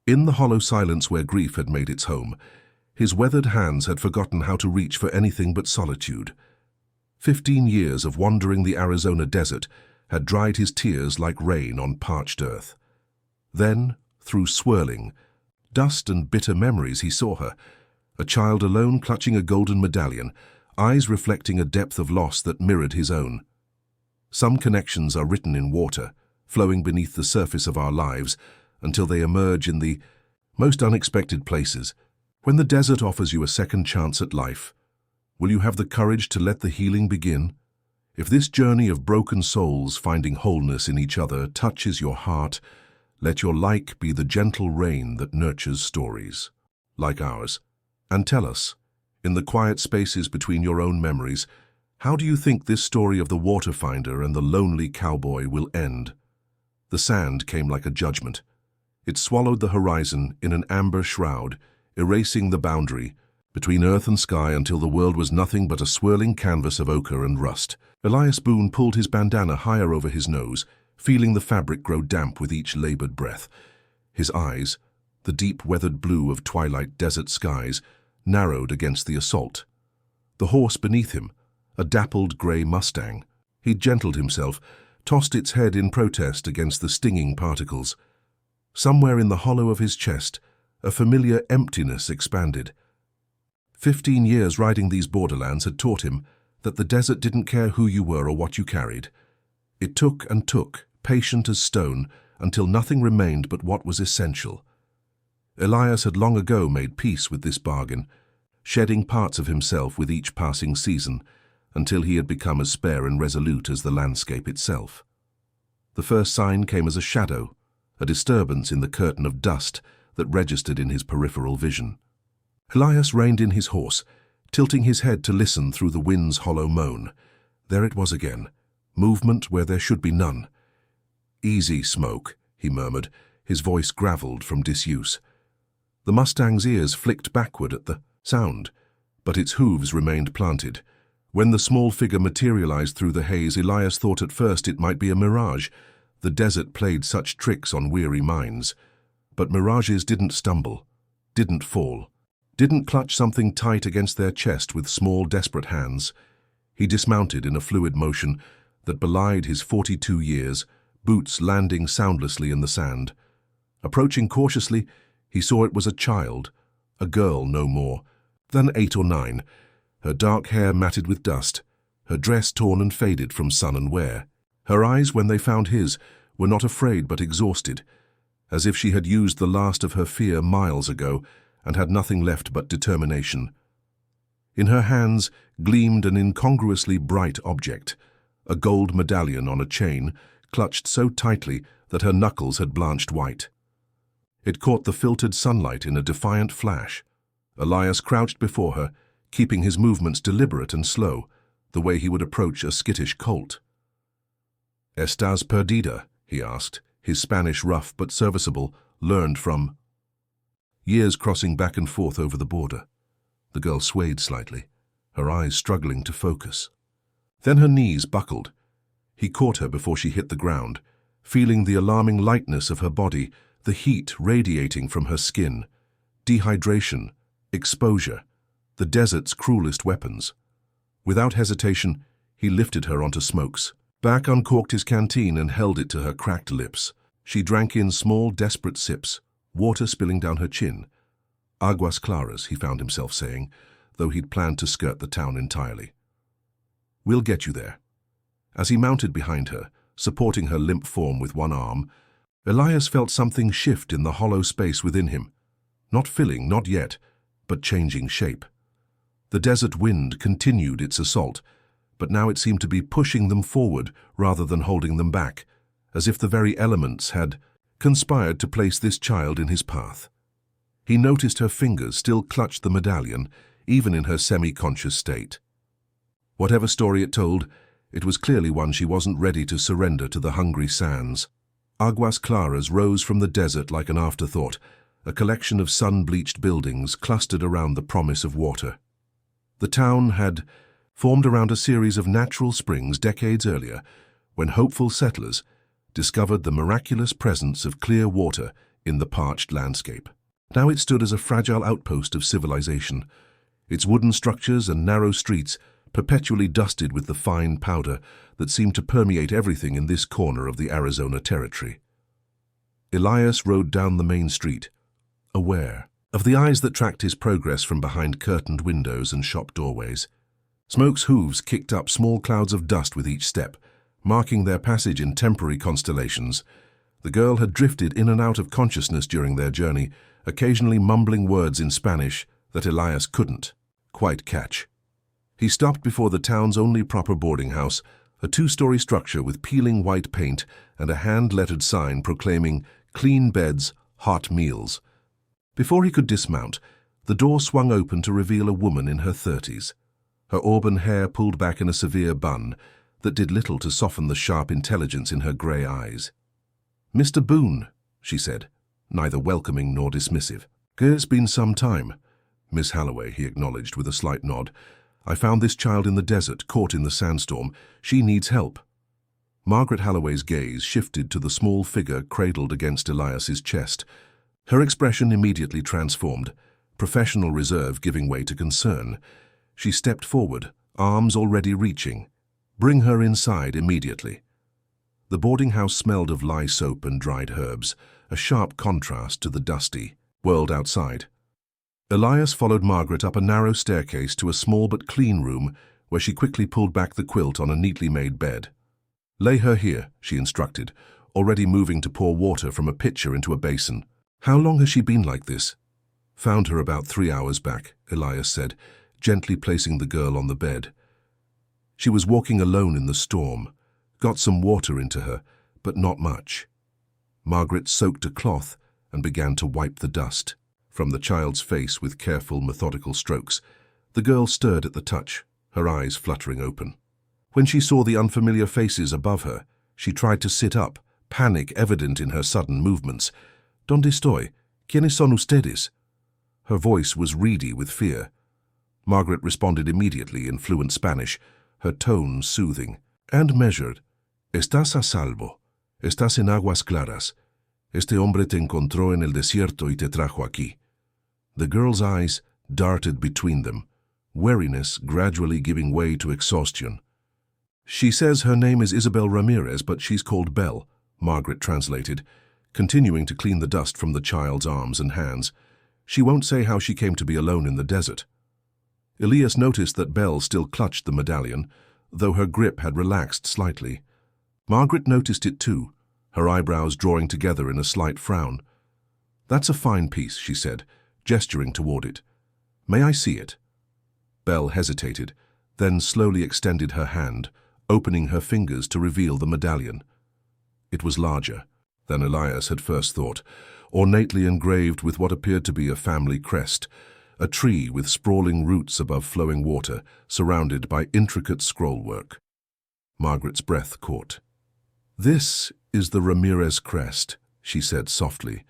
In the hollow silence where grief had made its home, his weathered hands had forgotten how to reach for anything but solitude. 15 years of wandering the Arizona desert had dried his tears like rain on parched earth. Then, through swirling, dust and bitter memories, he saw her, a child alone clutching a golden medallion, eyes reflecting a depth of loss that mirrored his own. Some connections are written in water, flowing beneath the surface of our lives until they emerge in the most unexpected places. When the desert offers you a second chance at life, will you have the courage to let the healing begin? If this journey of broken souls finding wholeness in each other touches your heart, let your like be the gentle rain that nurtures stories like ours. And tell us, in the quiet spaces between your own memories, how do you think this story of the water finder and the lonely cowboy will end? The sand came like a judgment. It swallowed the horizon in an amber shroud, erasing the boundary between earth and sky until the world was nothing but a swirling canvas of ochre and rust. Elias Boone pulled his bandana higher over his nose, feeling the fabric grow damp with each labored breath. His eyes, the deep weathered blue of twilight desert skies, narrowed against the assault. The horse beneath him, a dappled grey Mustang, he gentled himself, tossed its head in protest against the stinging particles. Somewhere in the hollow of his chest, a familiar emptiness expanded. 15 years riding these borderlands had taught him that the desert didn't care who you were or what you carried. It took and took, patient as stone, until nothing remained but what was essential. Elias had long ago made peace with this bargain, shedding parts of himself with each passing season, until he had become as spare and resolute as the landscape itself. The first sign came as a shadow, a disturbance in the curtain of dust that registered in his peripheral vision. Elias reined in his horse, tilting his head to listen through the wind's hollow moan. There it was again, movement where there should be none. "Easy, Smoke," he murmured, his voice gravelled from disuse. The Mustang's ears flicked backward at the sound, but its hooves remained planted. When the small figure materialized through the haze, Elias thought at first it might be a mirage. The desert played such tricks on weary minds. But mirages didn't stumble, didn't fall, didn't clutch something tight against their chest with small, desperate hands. He dismounted in a fluid motion that belied his 42 years, boots landing soundlessly in the sand. Approaching cautiously, he saw it was a child, a girl no more than 8 or 9, her dark hair matted with dust, her dress torn and faded from sun and wear. Her eyes, when they found his, were not afraid but exhausted, as if she had used the last of her fear miles ago and had nothing left but determination. In her hands gleamed an incongruously bright object, a gold medallion on a chain, clutched so tightly that her knuckles had blanched white. It caught the filtered sunlight in a defiant flash. Elias crouched before her, keeping his movements deliberate and slow, the way he would approach a skittish colt. "Estás perdida?" he asked, his Spanish rough but serviceable, learned from years crossing back and forth over the border. The girl swayed slightly, her eyes struggling to focus. Then her knees buckled. He caught her before she hit the ground, feeling the alarming lightness of her body, the heat radiating from her skin. Dehydration, exposure, the desert's cruelest weapons. Without hesitation, he lifted her onto Smoke's back, uncorked his canteen and held it to her cracked lips. She drank in small, desperate sips, water spilling down her chin. "Aguas claras," he found himself saying, though he'd planned to skirt the town entirely. "We'll get you there." As he mounted behind her, supporting her limp form with one arm, Elias felt something shift in the hollow space within him. Not filling, not yet, but changing shape. The desert wind continued its assault, but now it seemed to be pushing them forward rather than holding them back, as if the very elements had conspired to place this child in his path. He noticed her fingers still clutched the medallion, even in her semi-conscious state. Whatever story it told, it was clearly one she wasn't ready to surrender to the hungry sands. Aguas Claras rose from the desert like an afterthought, a collection of sun-bleached buildings clustered around the promise of water. The town had formed around a series of natural springs decades earlier, when hopeful settlers discovered the miraculous presence of clear water in the parched landscape. Now it stood as a fragile outpost of civilization, its wooden structures and narrow streets perpetually dusted with the fine powder that seemed to permeate everything in this corner of the Arizona territory. Elias rode down the main street, aware of the eyes that tracked his progress from behind curtained windows and shop doorways. Smoke's hooves kicked up small clouds of dust with each step, marking their passage in temporary constellations. The girl had drifted in and out of consciousness during their journey, occasionally mumbling words in Spanish that Elias couldn't quite catch. He stopped before the town's only proper boarding house, a two-story structure with peeling white paint and a hand-lettered sign proclaiming "Clean beds, hot meals." Before he could dismount, the door swung open to reveal a woman in her 30s, her auburn hair pulled back in a severe bun that did little to soften the sharp intelligence in her grey eyes. "Mr. Boone," she said, neither welcoming nor dismissive. "It's been some time, Miss Halloway," he acknowledged with a slight nod. "I found this child in the desert, caught in the sandstorm. She needs help." Margaret Halloway's gaze shifted to the small figure cradled against Elias's chest. Her expression immediately transformed, professional reserve giving way to concern. She stepped forward, arms already reaching. "Bring her inside immediately." The boarding house smelled of lye soap and dried herbs, a sharp contrast to the dusty world outside. Elias followed Margaret up a narrow staircase to a small but clean room where she quickly pulled back the quilt on a neatly made bed. "Lay her here," she instructed, already moving to pour water from a pitcher into a basin. "How long has she been like this?" "Found her about 3 hours back," Elias said, gently placing the girl on the bed. She was walking alone in the storm. Got some water into her, but not much. Margaret soaked a cloth and began to wipe the dust from the child's face with careful, methodical strokes. The girl stirred at the touch, her eyes fluttering open. When she saw the unfamiliar faces above her, she tried to sit up, panic evident in her sudden movements. "¿Dónde estoy? ¿Quiénes son ustedes?" Her voice was reedy with fear. Margaret responded immediately in fluent Spanish, her tone soothing and measured. "Estás a salvo. Estás en aguas claras. Este hombre te encontró en el desierto y te trajo aquí." The girl's eyes darted between them, wariness gradually giving way to exhaustion. "She says her name is Isabel Ramirez, but she's called Belle," Margaret translated, continuing to clean the dust from the child's arms and hands. "She won't say how she came to be alone in the desert." Elias noticed that Belle still clutched the medallion, though her grip had relaxed slightly. Margaret noticed it too, her eyebrows drawing together in a slight frown. "That's a fine piece," she said, gesturing toward it. "May I see it?" Belle hesitated, then slowly extended her hand, opening her fingers to reveal the medallion. It was larger than Elias had first thought, ornately engraved with what appeared to be a family crest, a tree with sprawling roots above flowing water, surrounded by intricate scrollwork. Margaret's breath caught. "This is the Ramirez crest," she said softly.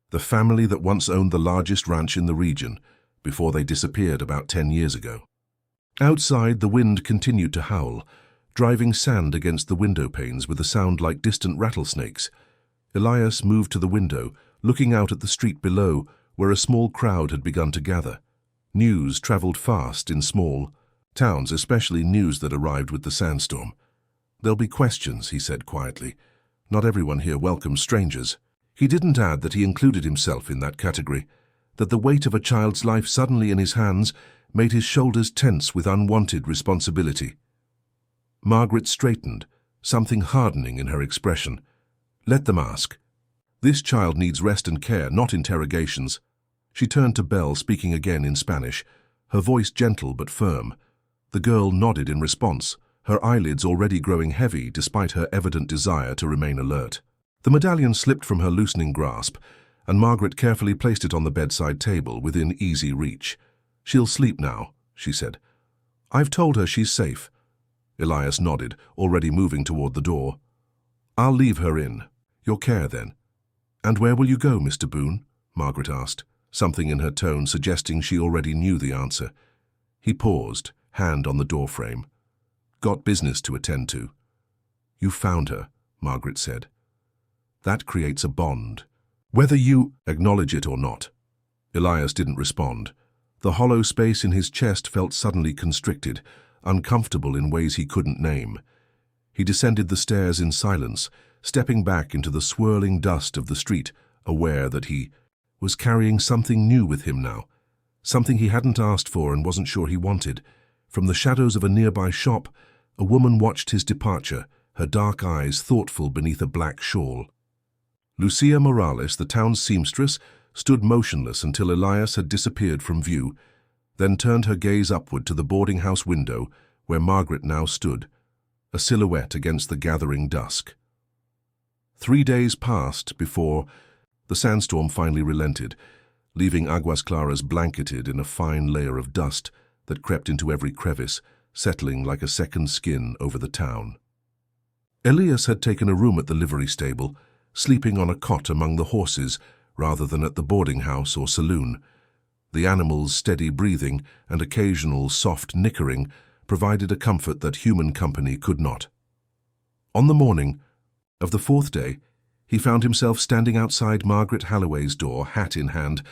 "The family that once owned the largest ranch in the region, before they disappeared about 10 years ago." Outside, the wind continued to howl, driving sand against the window panes with a sound like distant rattlesnakes. Elias moved to the window, looking out at the street below, where a small crowd had begun to gather. News traveled fast in small towns, especially news that arrived with the sandstorm. "There'll be questions," he said quietly. "Not everyone here welcomes strangers." He didn't add that he included himself in that category, that the weight of a child's life suddenly in his hands made his shoulders tense with unwanted responsibility. Margaret straightened, something hardening in her expression. "Let them ask. This child needs rest and care, not interrogations." She turned to Belle, speaking again in Spanish, her voice gentle but firm. The girl nodded in response, her eyelids already growing heavy despite her evident desire to remain alert. The medallion slipped from her loosening grasp, and Margaret carefully placed it on the bedside table within easy reach. "She'll sleep now," she said. "I've told her she's safe." Elias nodded, already moving toward the door. "I'll leave her in your care then." "And where will you go, Mr. Boone?" Margaret asked, something in her tone suggesting she already knew the answer. He paused, hand on the doorframe. "Got business to attend to." "You found her," Margaret said. "That creates a bond. Whether you acknowledge it or not. Elias didn't respond. The hollow space in his chest felt suddenly constricted, uncomfortable in ways he couldn't name. He descended the stairs in silence, stepping back into the swirling dust of the street, aware that he was carrying something new with him now, something he hadn't asked for and wasn't sure he wanted. From the shadows of a nearby shop, a woman watched his departure, her dark eyes thoughtful beneath a black shawl. Lucia Morales, the town's seamstress, stood motionless until Elias had disappeared from view, then turned her gaze upward to the boarding house window where Margaret now stood, a silhouette against the gathering dusk. 3 days passed before the sandstorm finally relented, leaving Aguas Claras blanketed in a fine layer of dust that crept into every crevice, settling like a second skin over the town. Elias had taken a room at the livery stable, sleeping on a cot among the horses rather than at the boarding house or saloon. The animals' steady breathing and occasional soft nickering provided a comfort that human company could not. On the morning of the 4th day, he found himself standing outside Margaret Halloway's door, hat in hand,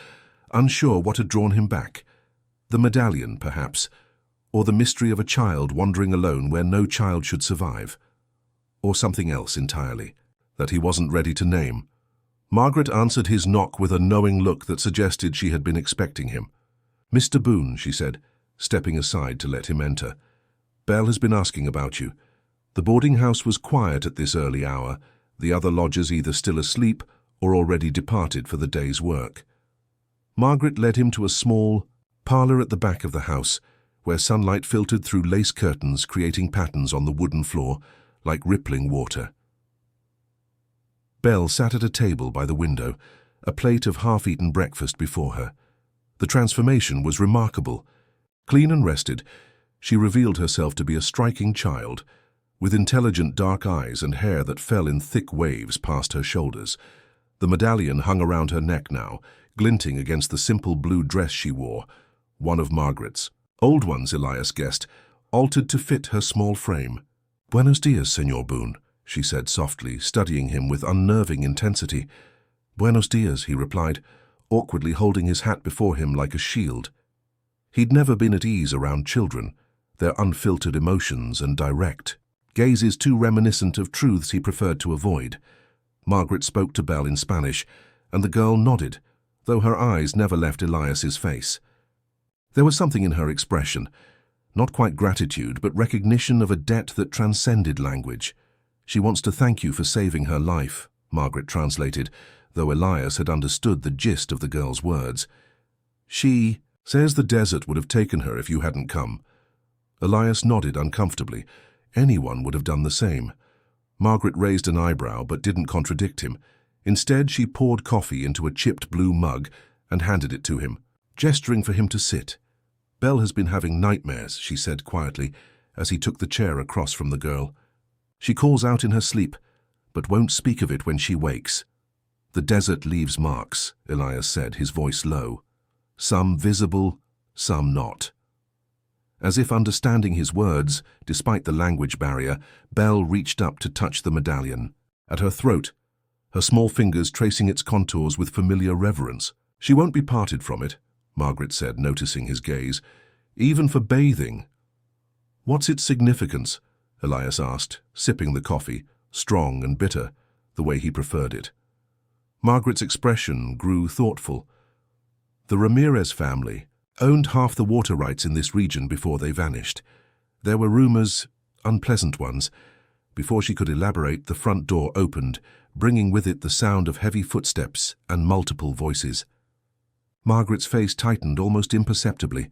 unsure what had drawn him back. The medallion, perhaps, or the mystery of a child wandering alone where no child should survive, or something else entirely that he wasn't ready to name. Margaret answered his knock with a knowing look that suggested she had been expecting him. "Mr. Boone," she said, stepping aside to let him enter. "Belle has been asking about you. The boarding house was quiet at this early hour, the other lodgers either still asleep or already departed for the day's work." Margaret led him to a small parlor at the back of the house, where sunlight filtered through lace curtains, creating patterns on the wooden floor like rippling water. Belle sat at a table by the window, a plate of half-eaten breakfast before her. The transformation was remarkable. Clean and rested, she revealed herself to be a striking child, with intelligent dark eyes and hair that fell in thick waves past her shoulders. The medallion hung around her neck now, glinting against the simple blue dress she wore, one of Margaret's. Old ones, Elias guessed, altered to fit her small frame. "Buenos dias, Señor Boone," she said softly, studying him with unnerving intensity. "Buenos dias," he replied, awkwardly holding his hat before him like a shield. He'd never been at ease around children, their unfiltered emotions and direct gazes too reminiscent of truths he preferred to avoid. Margaret spoke to Belle in Spanish, and the girl nodded, though her eyes never left Elias's face. There was something in her expression, not quite gratitude, but recognition of a debt that transcended language. "She wants to thank you for saving her life," Margaret translated, though Elias had understood the gist of the girl's words. "She says the desert would have taken her if you hadn't come." Elias nodded uncomfortably. Anyone would have done the same. Margaret raised an eyebrow but didn't contradict him. Instead, she poured coffee into a chipped blue mug and handed it to him, gesturing for him to sit. "Belle has been having nightmares," she said quietly, as he took the chair across from the girl. "She calls out in her sleep, but won't speak of it when she wakes." "The desert leaves marks," Elias said, his voice low. "Some visible, some not." As if understanding his words, despite the language barrier, Belle reached up to touch the medallion. At her throat, her small fingers tracing its contours with familiar reverence. "She won't be parted from it," Margaret said, noticing his gaze. "Even for bathing." "What's its significance?" Elias asked, sipping the coffee, strong and bitter, the way he preferred it. Margaret's expression grew thoughtful. "The Ramirez family owned half the water rights in this region before they vanished. There were rumors, unpleasant ones. Before she could elaborate, the front door opened, bringing with it the sound of heavy footsteps and multiple voices. Margaret's face tightened almost imperceptibly.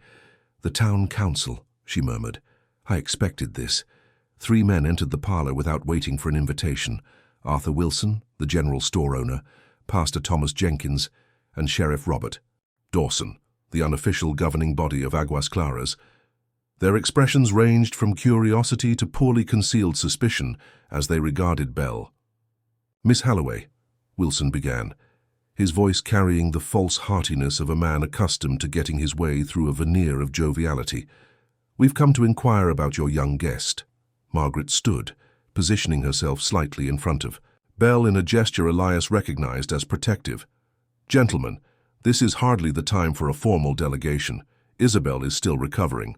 "The town council," she murmured. "I expected this." 3 men entered the parlor without waiting for an invitation. Arthur Wilson, the general store owner, Pastor Thomas Jenkins, and Sheriff Robert Dawson, the unofficial governing body of Aguas Claras. Their expressions ranged from curiosity to poorly concealed suspicion as they regarded Belle. "Miss Halloway," Wilson began, his voice carrying the false heartiness of a man accustomed to getting his way through a veneer of joviality. "We've come to inquire about your young guest." Margaret stood, positioning herself slightly in front of Belle in a gesture Elias recognized as protective. Gentlemen, this is hardly the time for a formal delegation. Isabel is still recovering.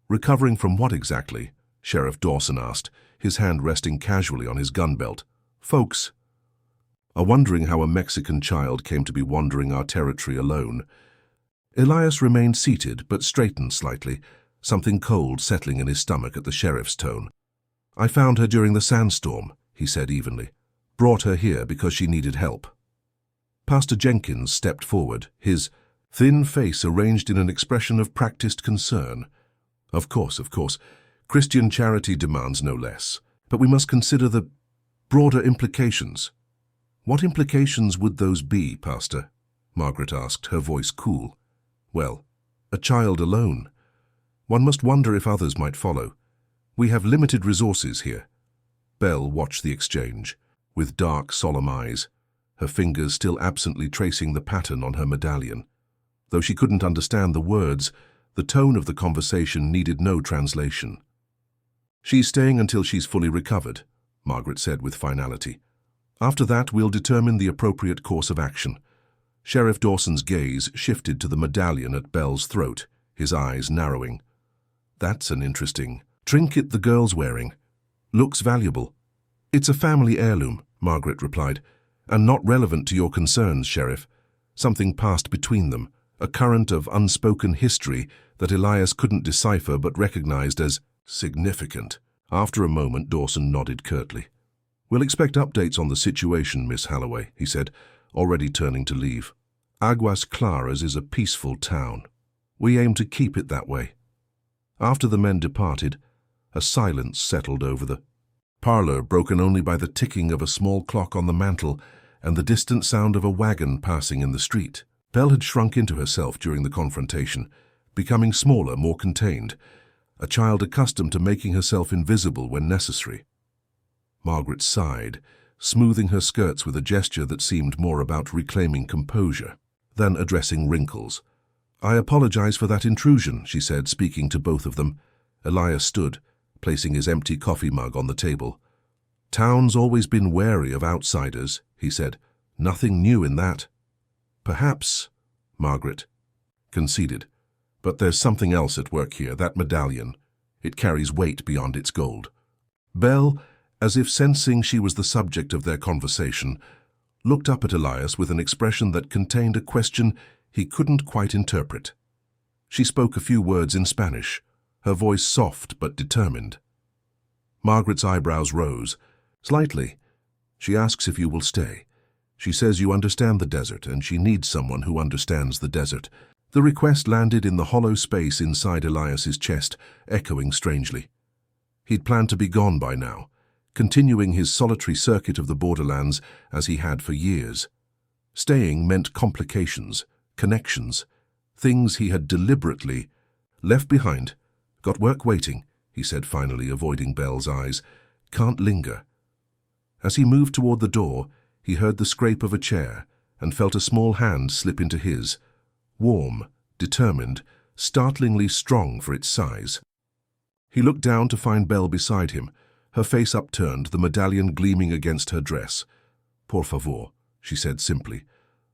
Recovering from what exactly? Sheriff Dawson asked, his hand resting casually on his gun belt. Folks. Wondering how a Mexican child came to be wandering our territory alone. Elias remained seated but straightened slightly, something cold settling in his stomach at the sheriff's tone. I found her during the sandstorm, he said evenly. Brought her here because she needed help. Pastor Jenkins stepped forward, his thin face arranged in an expression of practiced concern. Of course. Christian charity demands no less. But we must consider the broader implications. What implications would those be, Pastor? Margaret asked, her voice cool. Well, a child alone. One must wonder if others might follow. We have limited resources here. Belle watched the exchange, with dark, solemn eyes, her fingers still absently tracing the pattern on her medallion. Though she couldn't understand the words, the tone of the conversation needed no translation. She's staying until she's fully recovered, Margaret said with finality. After that, we'll determine the appropriate course of action. Sheriff Dawson's gaze shifted to the medallion at Belle's throat, his eyes narrowing. That's an interesting trinket the girl's wearing. Looks valuable. It's a family heirloom, Margaret replied, and not relevant to your concerns, Sheriff. Something passed between them, a current of unspoken history that Elias couldn't decipher but recognized as significant. After a moment, Dawson nodded curtly. We'll expect updates on the situation, Miss Halloway, he said, already turning to leave. Aguas Claras is a peaceful town. We aim to keep it that way. After the men departed, a silence settled over the parlor, broken only by the ticking of a small clock on the mantel and the distant sound of a wagon passing in the street. Belle had shrunk into herself during the confrontation, becoming smaller, more contained, a child accustomed to making herself invisible when necessary. Margaret sighed, smoothing her skirts with a gesture that seemed more about reclaiming composure than addressing wrinkles. I apologize for that intrusion, she said, speaking to both of them. Elias stood, placing his empty coffee mug on the table. Town's always been wary of outsiders, he said. Nothing new in that. Perhaps, Margaret conceded. But there's something else at work here, that medallion. It carries weight beyond its gold. Belle, as if sensing she was the subject of their conversation, looked up at Elias with an expression that contained a question he couldn't quite interpret. She spoke a few words in Spanish, her voice soft but determined. Margaret's eyebrows rose, slightly. She asks if you will stay. She says you understand the desert, and she needs someone who understands the desert. The request landed in the hollow space inside Elias's chest, echoing strangely. He'd planned to be gone by now, continuing his solitary circuit of the borderlands as he had for years. Staying meant complications, connections, things he had deliberately left behind. Got work waiting, he said finally, avoiding Belle's eyes. Can't linger. As he moved toward the door, he heard the scrape of a chair and felt a small hand slip into his, warm, determined, startlingly strong for its size. He looked down to find Belle beside him, her face upturned, the medallion gleaming against her dress. Por favor, she said simply.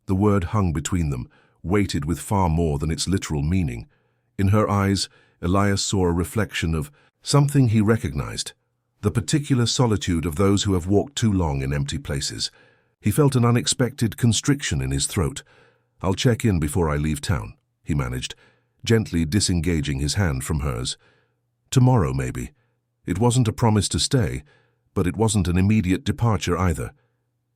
The word hung between them, weighted with far more than its literal meaning. In her eyes, Elias saw a reflection of something he recognized, the particular solitude of those who have walked too long in empty places. He felt an unexpected constriction in his throat. I'll check in before I leave town, he managed, gently disengaging his hand from hers. Tomorrow, maybe. It wasn't a promise to stay, but it wasn't an immediate departure either.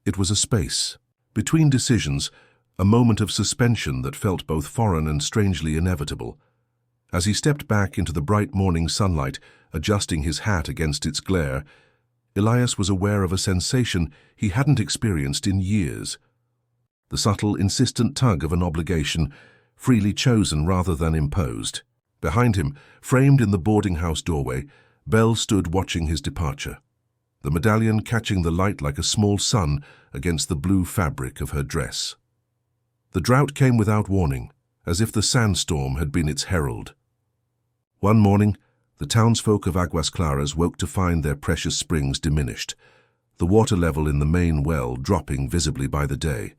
It was a space, between decisions, a moment of suspension that felt both foreign and strangely inevitable. As he stepped back into the bright morning sunlight, adjusting his hat against its glare, Elias was aware of a sensation he hadn't experienced in years. The subtle, insistent tug of an obligation, freely chosen rather than imposed. Behind him, framed in the boarding house doorway, Belle stood watching his departure, the medallion catching the light like a small sun against the blue fabric of her dress. The drought came without warning, as if the sandstorm had been its herald. One morning, the townsfolk of Aguas Claras woke to find their precious springs diminished, the water level in the main well dropping visibly by the day.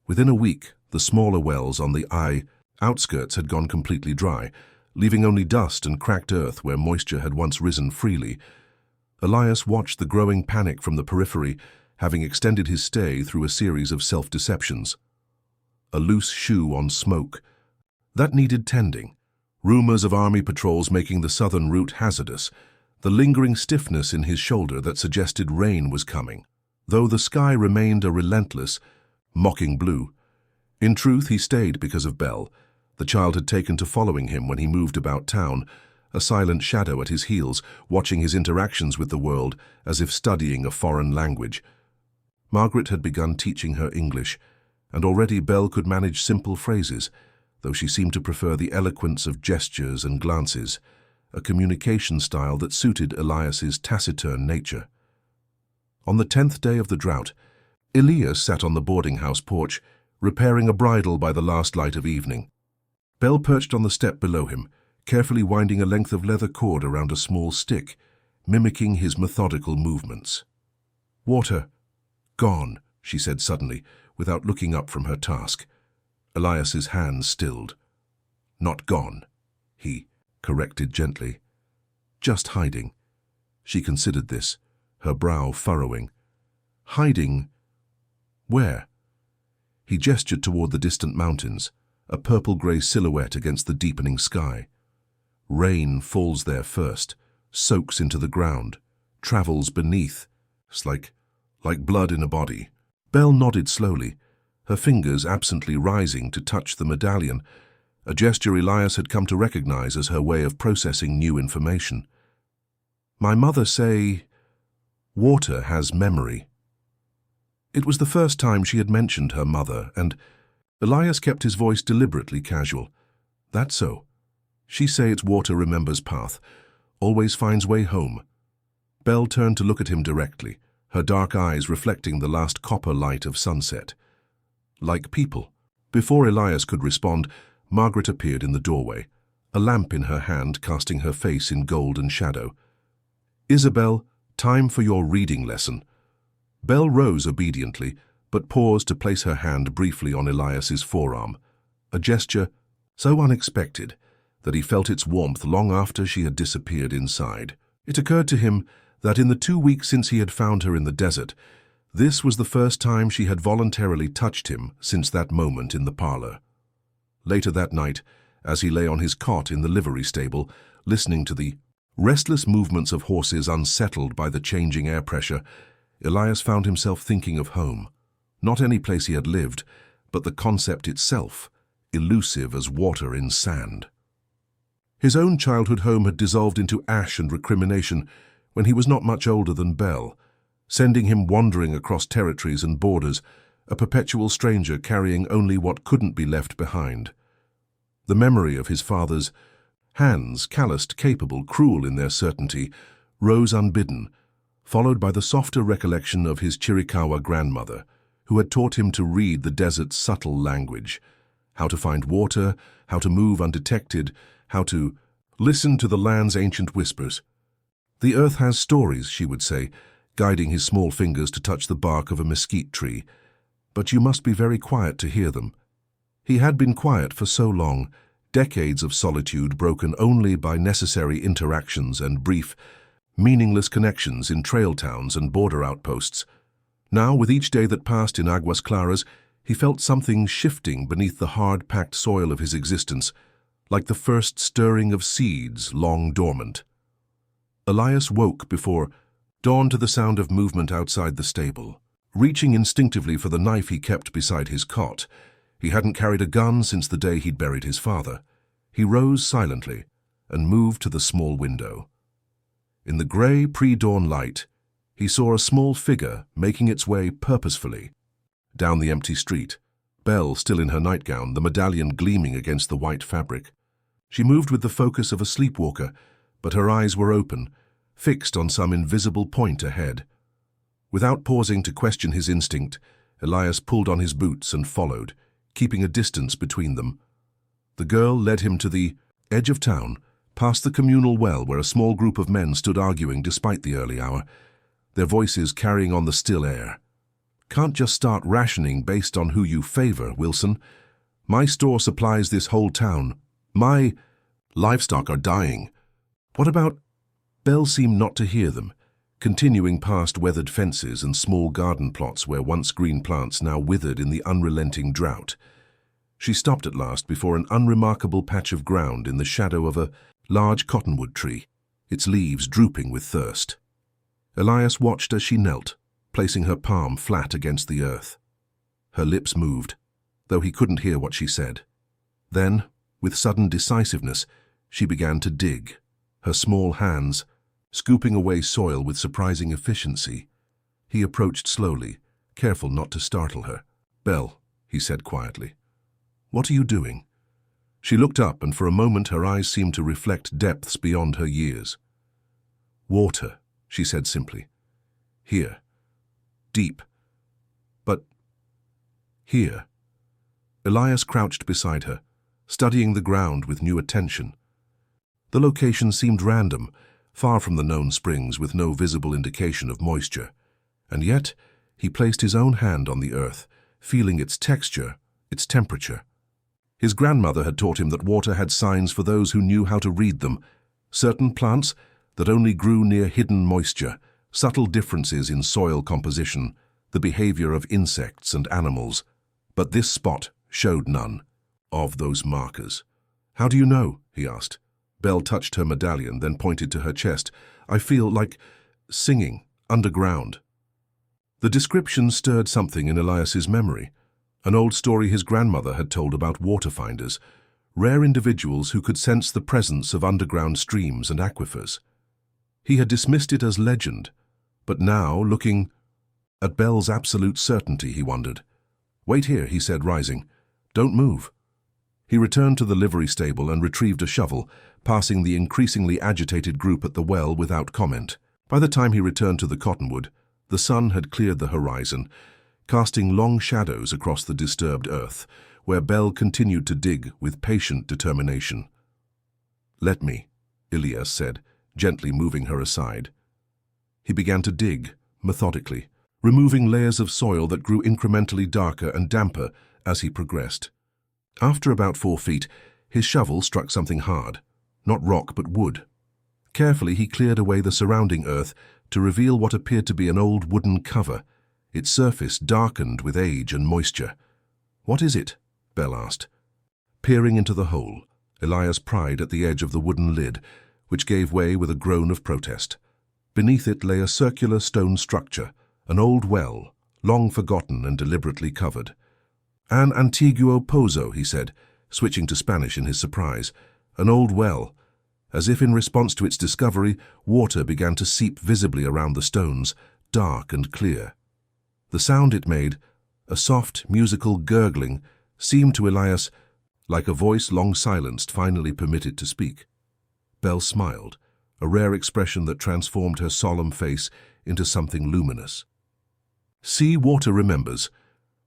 Within a week, the smaller wells on the outskirts had gone completely dry, leaving only dust and cracked earth where moisture had once risen freely. Elias watched the growing panic from the periphery, having extended his stay through a series of self-deceptions. A loose shoe on smoke. That needed tending. Rumors of army patrols making the southern route hazardous. The lingering stiffness in his shoulder that suggested rain was coming, though the sky remained a relentless, mocking blue. In truth, he stayed because of Belle. The child had taken to following him when he moved about town, a silent shadow at his heels, watching his interactions with the world as if studying a foreign language. Margaret had begun teaching her English, and already Belle could manage simple phrases, though she seemed to prefer the eloquence of gestures and glances, a communication style that suited Elias's taciturn nature. On the 10th day of the drought, Elias sat on the boarding house porch, repairing a bridle by the last light of evening. Belle perched on the step below him, carefully winding a length of leather cord around a small stick, mimicking his methodical movements. "Water. Gone," she said suddenly, without looking up from her task. Elias's hands stilled. "Not gone," he corrected gently. "Just hiding." She considered this, her brow furrowing. "Hiding? Where?" He gestured toward the distant mountains, a purple-grey silhouette against the deepening sky. Rain falls there first, soaks into the ground, travels beneath. It's like blood in a body. Belle nodded slowly, her fingers absently rising to touch the medallion, a gesture Elias had come to recognize as her way of processing new information. "My mother say, water has memory." It was the first time she had mentioned her mother, and Elias kept his voice deliberately casual. "That's so. She say its water remembers path, always finds way home." Belle turned to look at him directly, her dark eyes reflecting the last copper light of sunset. "Like people." Before Elias could respond, Margaret appeared in the doorway, a lamp in her hand casting her face in golden shadow. "Isabel, time for your reading lesson." Belle rose obediently, but paused to place her hand briefly on Elias's forearm, a gesture so unexpected that he felt its warmth long after she had disappeared inside. It occurred to him that in the 2 weeks since he had found her in the desert, this was the first time she had voluntarily touched him since that moment in the parlor. Later that night, as he lay on his cot in the livery stable, listening to the restless movements of horses unsettled by the changing air pressure, Elias found himself thinking of home. Not any place he had lived, but the concept itself, elusive as water in sand. His own childhood home had dissolved into ash and recrimination when he was not much older than Belle, sending him wandering across territories and borders, a perpetual stranger carrying only what couldn't be left behind. The memory of his father's hands, calloused, capable, cruel in their certainty, rose unbidden, followed by the softer recollection of his Chiricahua grandmother, who had taught him to read the desert's subtle language, how to find water, how to move undetected, how to listen to the land's ancient whispers. "The earth has stories," she would say, guiding his small fingers to touch the bark of a mesquite tree, "but you must be very quiet to hear them." He had been quiet for so long, decades of solitude broken only by necessary interactions and brief, meaningless connections in trail towns and border outposts. Now, with each day that passed in Aguas Claras, he felt something shifting beneath the hard-packed soil of his existence, like the first stirring of seeds long dormant. Elias woke before dawn to the sound of movement outside the stable. Reaching instinctively for the knife he kept beside his cot, he hadn't carried a gun since the day he'd buried his father. He rose silently and moved to the small window. In the grey pre-dawn light, he saw a small figure making its way purposefully down the empty street, Belle still in her nightgown, the medallion gleaming against the white fabric. She moved with the focus of a sleepwalker, but her eyes were open, fixed on some invisible point ahead. Without pausing to question his instinct, Elias pulled on his boots and followed, keeping a distance between them. The girl led him to the edge of town, past the communal well where a small group of men stood arguing despite the early hour, their voices carrying on the still air. Can't just start rationing based on who you favor, Wilson. My store supplies this whole town. My livestock are dying. What about... Belle seemed not to hear them, continuing past weathered fences and small garden plots where once green plants now withered in the unrelenting drought. She stopped at last before an unremarkable patch of ground in the shadow of a large cottonwood tree, its leaves drooping with thirst. Elias watched as she knelt, placing her palm flat against the earth. Her lips moved, though he couldn't hear what she said. Then, with sudden decisiveness, she began to dig, her small hands scooping away soil with surprising efficiency. He approached slowly, careful not to startle her. "Belle," he said quietly, "what are you doing?" She looked up, and for a moment her eyes seemed to reflect depths beyond her years. "Water," she said simply. "Here. Deep. But here." Elias crouched beside her, studying the ground with new attention. The location seemed random, far from the known springs with no visible indication of moisture. And yet, he placed his own hand on the earth, feeling its texture, its temperature. His grandmother had taught him that water had signs for those who knew how to read them. Certain plants that only grew near hidden moisture, subtle differences in soil composition, the behavior of insects and animals. But this spot showed none of those markers. "How do you know?" he asked. Belle touched her medallion, then pointed to her chest. "I feel like singing, underground." The description stirred something in Elias's memory, an old story his grandmother had told about water-finders, rare individuals who could sense the presence of underground streams and aquifers. He had dismissed it as legend, but now, looking at Belle's absolute certainty, he wondered. "Wait here," he said, rising. "Don't move." He returned to the livery stable and retrieved a shovel, passing the increasingly agitated group at the well without comment. By the time he returned to the cottonwood, the sun had cleared the horizon, casting long shadows across the disturbed earth, where Belle continued to dig with patient determination. "Let me," Elias said, gently moving her aside. He began to dig, methodically, removing layers of soil that grew incrementally darker and damper as he progressed. After about 4 feet, his shovel struck something hard, not rock but wood. Carefully he cleared away the surrounding earth to reveal what appeared to be an old wooden cover, its surface darkened with age and moisture. "What is it?" Belle asked. Peering into the hole, Elias pried at the edge of the wooden lid, which gave way with a groan of protest. Beneath it lay a circular stone structure, an old well, long forgotten and deliberately covered. "An antiguo pozo," he said, switching to Spanish in his surprise. "An old well." As if in response to its discovery, water began to seep visibly around the stones, dark and clear. The sound it made, a soft, musical gurgling, seemed to Elias like a voice long silenced finally permitted to speak. Belle smiled, a rare expression that transformed her solemn face into something luminous. "See, water remembers."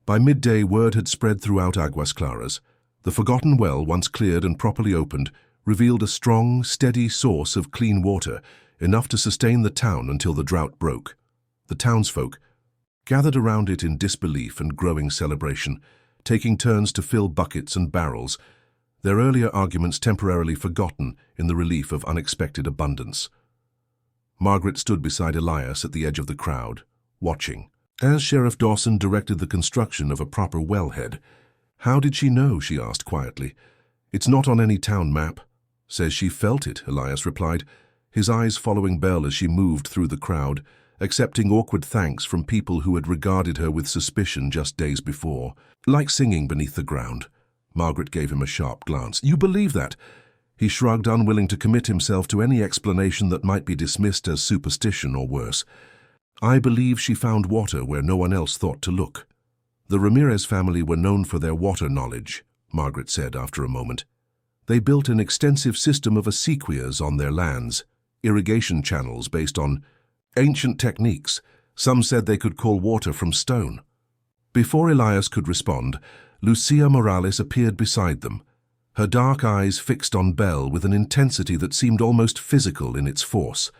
By midday, word had spread throughout Aguas Claras. The forgotten well, once cleared and properly opened, revealed a strong, steady source of clean water, enough to sustain the town until the drought broke. The townsfolk gathered around it in disbelief and growing celebration, taking turns to fill buckets and barrels, their earlier arguments temporarily forgotten in the relief of unexpected abundance. Margaret stood beside Elias at the edge of the crowd, watching. As Sheriff Dawson directed the construction of a proper wellhead. "How did she know?" she asked quietly. "It's not on any town map." "Says she felt it," Elias replied, his eyes following Belle as she moved through the crowd, accepting awkward thanks from people who had regarded her with suspicion just days before. "Like singing beneath the ground." Margaret gave him a sharp glance. "You believe that?" He shrugged, unwilling to commit himself to any explanation that might be dismissed as superstition or worse. "I believe she found water where no one else thought to look." "The Ramirez family were known for their water knowledge," Margaret said after a moment. "They built an extensive system of acequias on their lands, irrigation channels based on ancient techniques. Some said they could call water from stone." Before Elias could respond, Lucia Morales appeared beside them, her dark eyes fixed on Belle with an intensity that seemed almost physical in its force.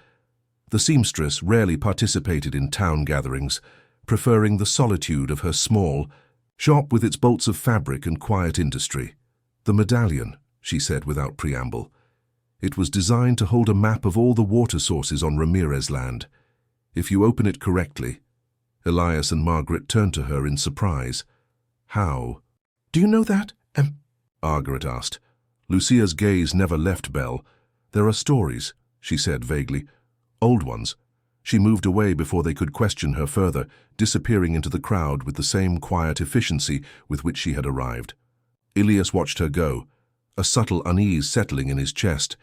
The seamstress rarely participated in town gatherings, preferring the solitude of her small shop with its bolts of fabric and quiet industry. "The medallion," she said without preamble. "It was designed to hold a map of all the water sources on Ramirez land. If you open it correctly—" Elias and Margaret turned to her in surprise. "How?" "Do you know that?" Margaret asked. Lucia's gaze never left Belle. "There are stories," she said vaguely. "Old ones." She moved away before they could question her further, disappearing into the crowd with the same quiet efficiency with which she had arrived. Elias watched her go, a subtle unease settling in his chest.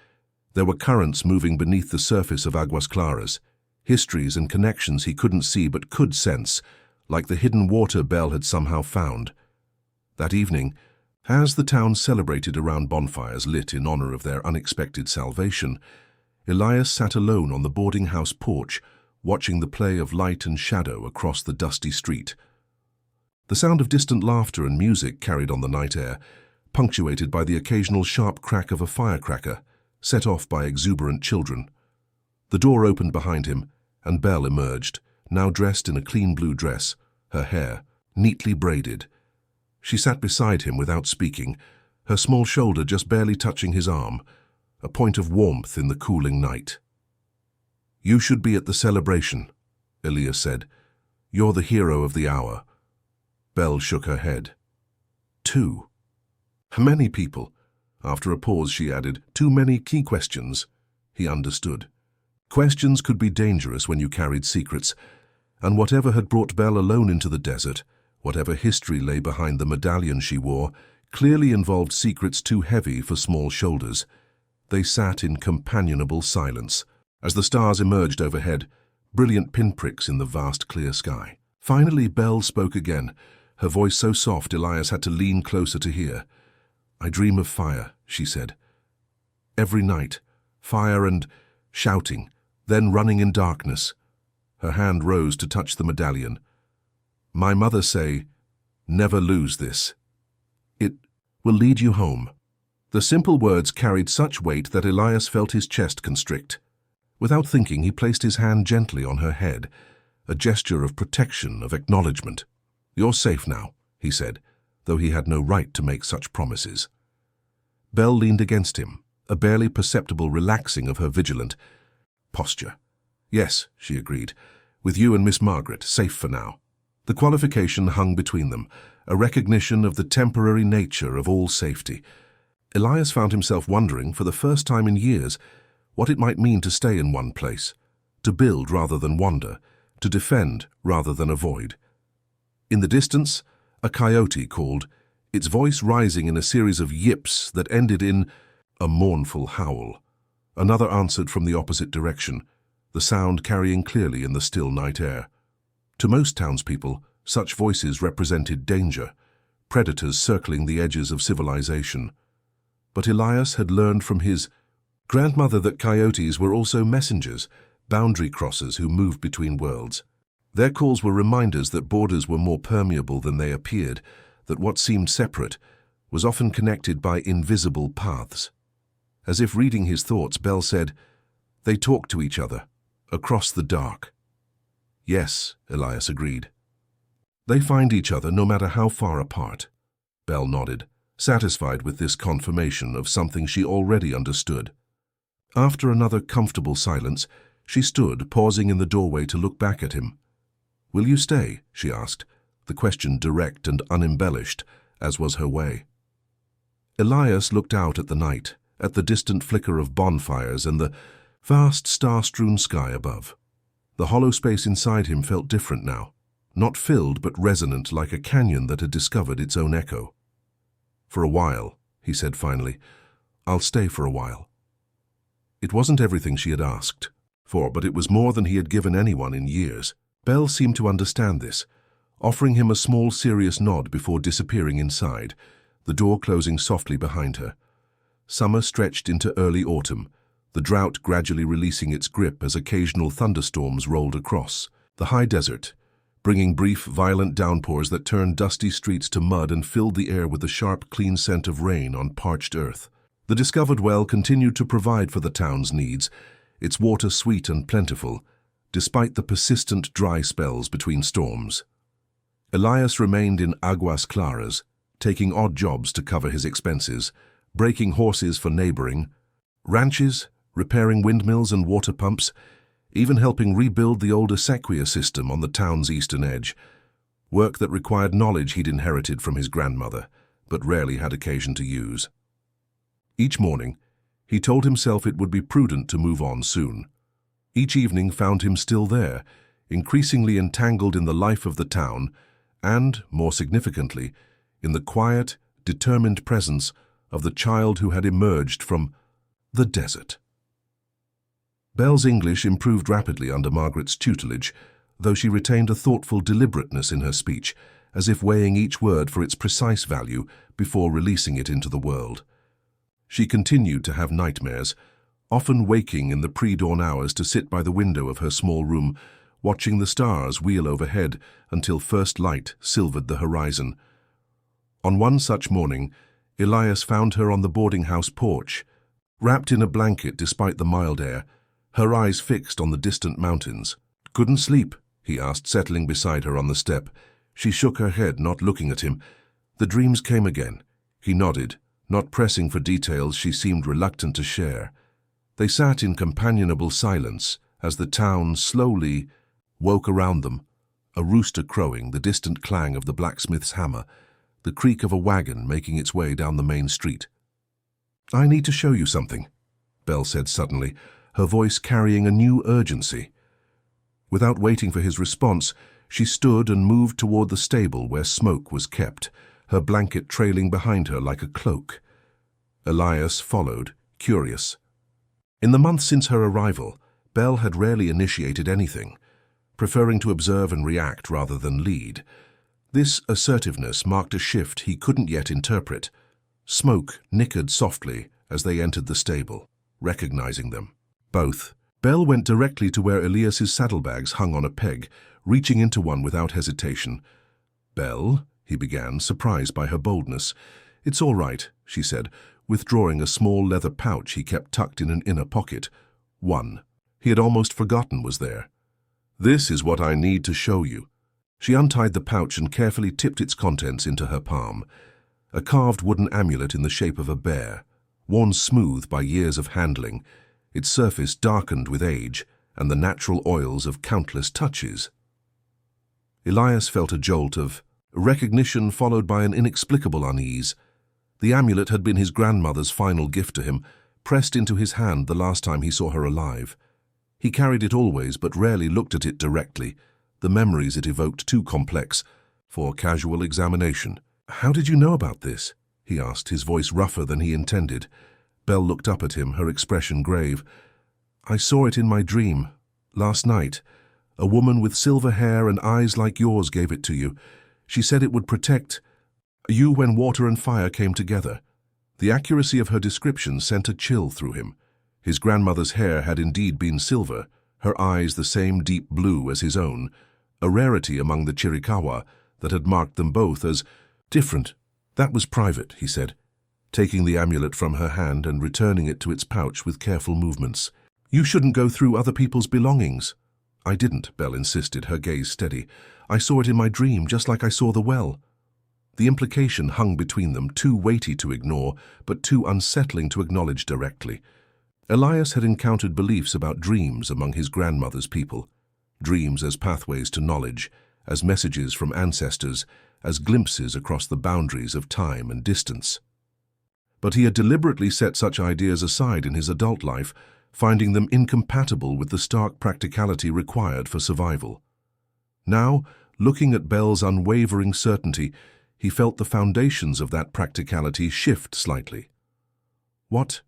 There were currents moving beneath the surface of Aguas Claras, histories and connections he couldn't see but could sense, like the hidden water Belle had somehow found. That evening, as the town celebrated around bonfires lit in honor of their unexpected salvation, Elias sat alone on the boarding house porch, watching the play of light and shadow across the dusty street. The sound of distant laughter and music carried on the night air, punctuated by the occasional sharp crack of a firecracker, set off by exuberant children. The door opened behind him, and Belle emerged, now dressed in a clean blue dress, her hair neatly braided. She sat beside him without speaking, her small shoulder just barely touching his arm, a point of warmth in the cooling night. "You should be at the celebration," Elias said. "You're the hero of the hour." Belle shook her head. "Too many people." After a pause she added, "Too many key questions." He understood. Questions could be dangerous when you carried secrets, and whatever had brought Belle alone into the desert, whatever history lay behind the medallion she wore, clearly involved secrets too heavy for small shoulders. They sat in companionable silence as the stars emerged overhead, brilliant pinpricks in the vast clear sky. Finally, Belle spoke again, her voice so soft Elias had to lean closer to hear. "I dream of fire," she said. "Every night, fire and shouting, then running in darkness." Her hand rose to touch the medallion. "My mother say, never lose this. It will lead you home." The simple words carried such weight that Elias felt his chest constrict. Without thinking, he placed his hand gently on her head, a gesture of protection, of acknowledgement. "You're safe now," he said, though he had no right to make such promises. Belle leaned against him, a barely perceptible relaxing of her vigilant posture. "Yes," she agreed, "with you and Miss Margaret, safe for now." The qualification hung between them, a recognition of the temporary nature of all safety. Elias found himself wondering, for the first time in years, what it might mean to stay in one place, to build rather than wander, to defend rather than avoid. In the distance, a coyote called, its voice rising in a series of yips that ended in a mournful howl. Another answered from the opposite direction, the sound carrying clearly in the still night air. To most townspeople, such voices represented danger, predators circling the edges of civilization. But Elias had learned from his grandmother that coyotes were also messengers, boundary crossers who moved between worlds. Their calls were reminders that borders were more permeable than they appeared, that what seemed separate was often connected by invisible paths. As if reading his thoughts, Belle said, "They talk to each other, across the dark." "Yes," Elias agreed. "They find each other no matter how far apart." Belle nodded, satisfied with this confirmation of something she already understood. After another comfortable silence, she stood, pausing in the doorway to look back at him. "Will you stay?" she asked, the question direct and unembellished, as was her way. Elias looked out at the night, at the distant flicker of bonfires and the vast star-strewn sky above. The hollow space inside him felt different now, not filled but resonant like a canyon that had discovered its own echo. "For a while," he said finally. "I'll stay for a while." It wasn't everything she had asked for, but it was more than he had given anyone in years. Belle seemed to understand this, offering him a small, serious nod before disappearing inside, the door closing softly behind her. Summer stretched into early autumn, the drought gradually releasing its grip as occasional thunderstorms rolled across. The high desert, bringing brief, violent downpours that turned dusty streets to mud and filled the air with the sharp, clean scent of rain on parched earth. The discovered well continued to provide for the town's needs, its water sweet and plentiful, despite the persistent dry spells between storms. Elias remained in Aguas Claras, taking odd jobs to cover his expenses, breaking horses for neighboring ranches, repairing windmills and water pumps, even helping rebuild the older sequia system on the town's eastern edge, work that required knowledge he'd inherited from his grandmother, but rarely had occasion to use. Each morning, he told himself it would be prudent to move on soon. Each evening found him still there, increasingly entangled in the life of the town and, more significantly, in the quiet, determined presence of the child who had emerged from the desert. Belle's English improved rapidly under Margaret's tutelage, though she retained a thoughtful deliberateness in her speech, as if weighing each word for its precise value before releasing it into the world. She continued to have nightmares, often waking in the pre-dawn hours to sit by the window of her small room, watching the stars wheel overhead until first light silvered the horizon. On one such morning, Elias found her on the boarding-house porch, wrapped in a blanket despite the mild air, her eyes fixed on the distant mountains. "Couldn't sleep?" he asked, settling beside her on the step. She shook her head, not looking at him. The dreams came again. He nodded, not pressing for details she seemed reluctant to share. They sat in companionable silence as the town slowly woke around them, a rooster crowing, the distant clang of the blacksmith's hammer, the creak of a wagon making its way down the main street. "I need to show you something," Belle said suddenly, her voice carrying a new urgency. Without waiting for his response, she stood and moved toward the stable where Smoke was kept, her blanket trailing behind her like a cloak. Elias followed, curious. In the months since her arrival, Belle had rarely initiated anything, preferring to observe and react rather than lead. This assertiveness marked a shift he couldn't yet interpret. Smoke nickered softly as they entered the stable, recognizing them. Both. Belle went directly to where Elias's saddlebags hung on a peg, reaching into one without hesitation. "Belle," he began, surprised by her boldness. "It's all right," she said, withdrawing a small leather pouch he kept tucked in an inner pocket. One he had almost forgotten was there. "This is what I need to show you." She untied the pouch and carefully tipped its contents into her palm. A carved wooden amulet in the shape of a bear, worn smooth by years of handling, its surface darkened with age and the natural oils of countless touches. Elias felt a jolt of recognition followed by an inexplicable unease. The amulet had been his grandmother's final gift to him, pressed into his hand the last time he saw her alive. He carried it always, but rarely looked at it directly, the memories it evoked too complex for casual examination. "How did you know about this?" he asked, his voice rougher than he intended. Belle looked up at him, her expression grave. "I saw it in my dream, last night. A woman with silver hair and eyes like yours gave it to you. She said it would protect you when water and fire came together." The accuracy of her description sent a chill through him. His grandmother's hair had indeed been silver, her eyes the same deep blue as his own, a rarity among the Chiricahua that had marked them both as different. "That was private," he said, taking the amulet from her hand and returning it to its pouch with careful movements. "You shouldn't go through other people's belongings." "I didn't," Belle insisted, her gaze steady. "I saw it in my dream, just like I saw the well." The implication hung between them, too weighty to ignore, but too unsettling to acknowledge directly. Elias had encountered beliefs about dreams among his grandmother's people. Dreams as pathways to knowledge, as messages from ancestors, as glimpses across the boundaries of time and distance. But he had deliberately set such ideas aside in his adult life, finding them incompatible with the stark practicality required for survival. Now, looking at Belle's unwavering certainty, he felt the foundations of that practicality shift slightly. "What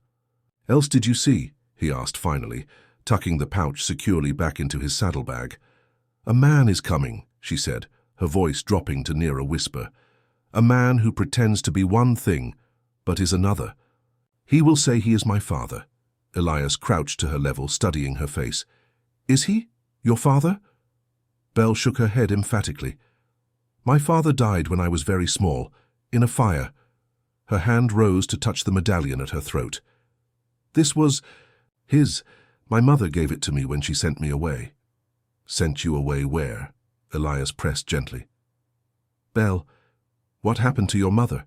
else did you see?" he asked finally, tucking the pouch securely back into his saddlebag. "A man is coming," she said, her voice dropping to near a whisper. "A man who pretends to be one thing, but is another. He will say he is my father." Elias crouched to her level, studying her face. "Is he? Your father?" Belle shook her head emphatically. "My father died when I was very small, in a fire." Her hand rose to touch the medallion at her throat. "This was his. My mother gave it to me when she sent me away." Sent you away where? Elias pressed gently. Belle, what happened to your mother?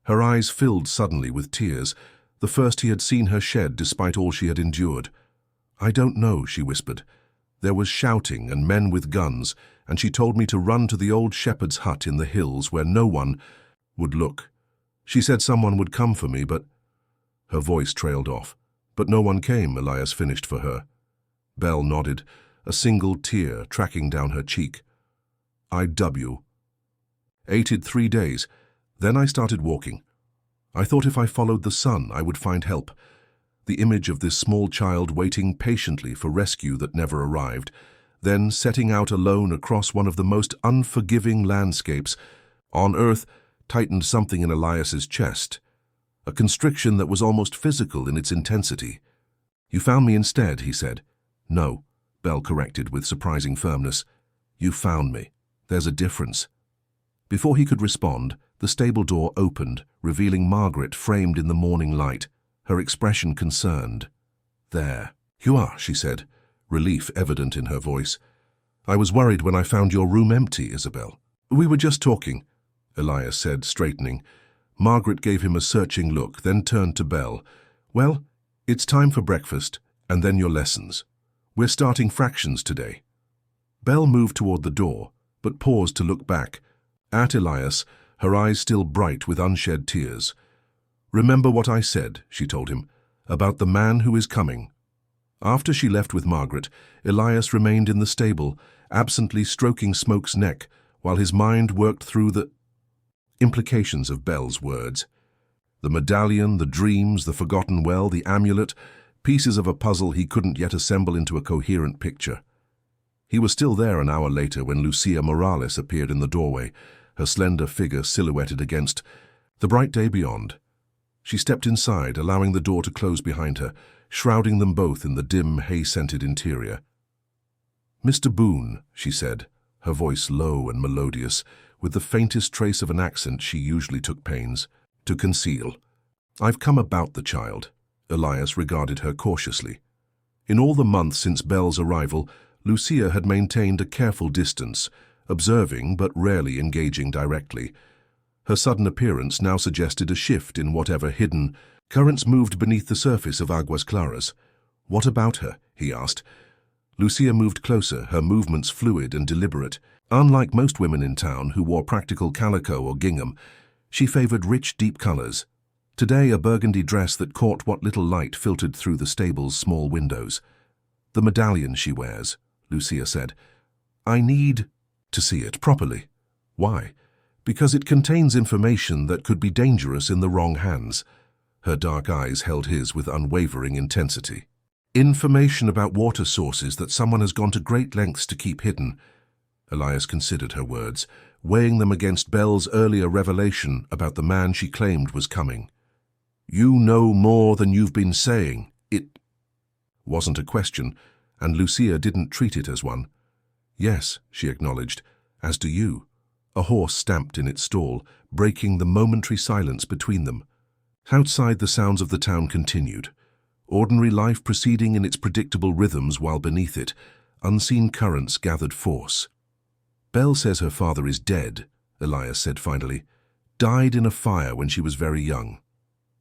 Her eyes filled suddenly with tears, the first he had seen her shed despite all she had endured. I don't know, she whispered. There was shouting and men with guns, and she told me to run to the old shepherd's hut in the hills where no one would look. She said someone would come for me, but... Her voice trailed off. But no one came, Elias finished for her. Belle nodded, a single tear tracking down her cheek. I waited 3 days. Then I started walking. I thought if I followed the sun, I would find help. The image of this small child waiting patiently for rescue that never arrived, then setting out alone across one of the most unforgiving landscapes on earth, tightened something in Elias's chest, a constriction that was almost physical in its intensity. You found me instead, he said. No, Belle corrected with surprising firmness. You found me. There's a difference. Before he could respond, the stable door opened, revealing Margaret framed in the morning light, her expression concerned. There. You are, she said, relief evident in her voice. I was worried when I found your room empty, Isabel. We were just talking, Elias said, straightening. Margaret gave him a searching look, then turned to Belle. Well, it's time for breakfast, and then your lessons. We're starting fractions today. Belle moved toward the door, but paused to look back. At Elias, her eyes still bright with unshed tears. Remember what I said, she told him, about the man who is coming. After she left with Margaret, Elias remained in the stable, absently stroking Smoke's neck, while his mind worked through the implications of Belle's words. The medallion, the dreams, the forgotten well, the amulet, pieces of a puzzle he couldn't yet assemble into a coherent picture. He was still there an hour later when Lucia Morales appeared in the doorway, her slender figure silhouetted against the bright day beyond. She stepped inside, allowing the door to close behind her, shrouding them both in the dim, hay-scented interior. Mr. Boone, she said, her voice low and melodious, with the faintest trace of an accent she usually took pains to conceal. I've come about the child. Elias regarded her cautiously. In all the months since Belle's arrival, Lucia had maintained a careful distance, observing but rarely engaging directly. Her sudden appearance now suggested a shift in whatever hidden currents moved beneath the surface of Aguas Claras. What about her? He asked. Lucia moved closer, her movements fluid and deliberate. Unlike most women in town who wore practical calico or gingham, she favored rich, deep colors. Today, a burgundy dress that caught what little light filtered through the stable's small windows. The medallion she wears, Lucia said. I need to see it properly. Why? Because it contains information that could be dangerous in the wrong hands. Her dark eyes held his with unwavering intensity. Information about water sources that someone has gone to great lengths to keep hidden. Elias considered her words, weighing them against Belle's earlier revelation about the man she claimed was coming. You know more than you've been saying. It wasn't a question, and Lucia didn't treat it as one. Yes, she acknowledged, as do you. A horse stamped in its stall, breaking the momentary silence between them. Outside, the sounds of the town continued, ordinary life proceeding in its predictable rhythms while beneath it, unseen currents gathered force. Belle says her father is dead, Elias said finally. Died in a fire when she was very young.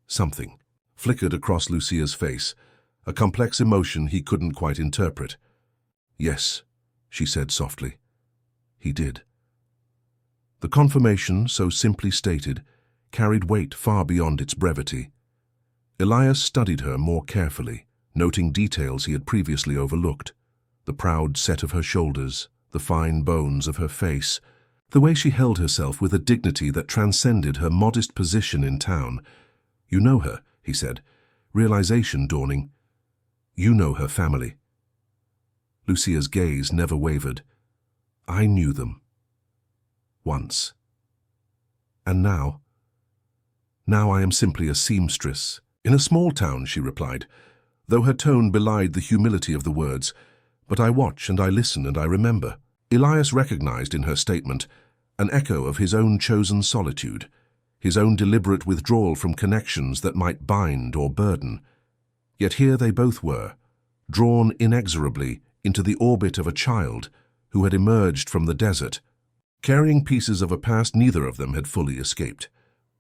Something flickered across Lucia's face, a complex emotion he couldn't quite interpret. Yes, she said softly. He did. The confirmation, so simply stated, carried weight far beyond its brevity. Elias studied her more carefully, noting details he had previously overlooked. The proud set of her shoulders, the fine bones of her face, the way she held herself with a dignity that transcended her modest position in town. You know her, he said, realization dawning. You know her family. Lucia's gaze never wavered. I knew them. Once. And now? Now I am simply a seamstress. In a small town, she replied, though her tone belied the humility of the words. But I watch and I listen and I remember. Elias recognized in her statement an echo of his own chosen solitude, his own deliberate withdrawal from connections that might bind or burden. Yet here they both were, drawn inexorably into the orbit of a child who had emerged from the desert, carrying pieces of a past neither of them had fully escaped.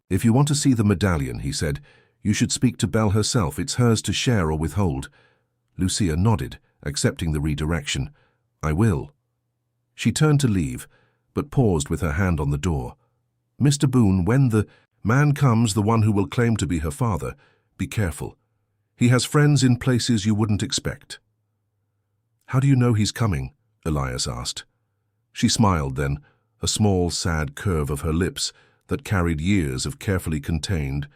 "If you want to see the medallion," he said, "you should speak to Belle herself. It's hers to share or withhold." Lucia nodded, accepting the redirection. "I will." She turned to leave, but paused with her hand on the door. "Mr. Boone, when the man comes, the one who will claim to be her father, be careful. He has friends in places you wouldn't expect." "How do you know he's coming?" Elias asked. She smiled then, a small, sad curve of her lips that carried years of carefully contained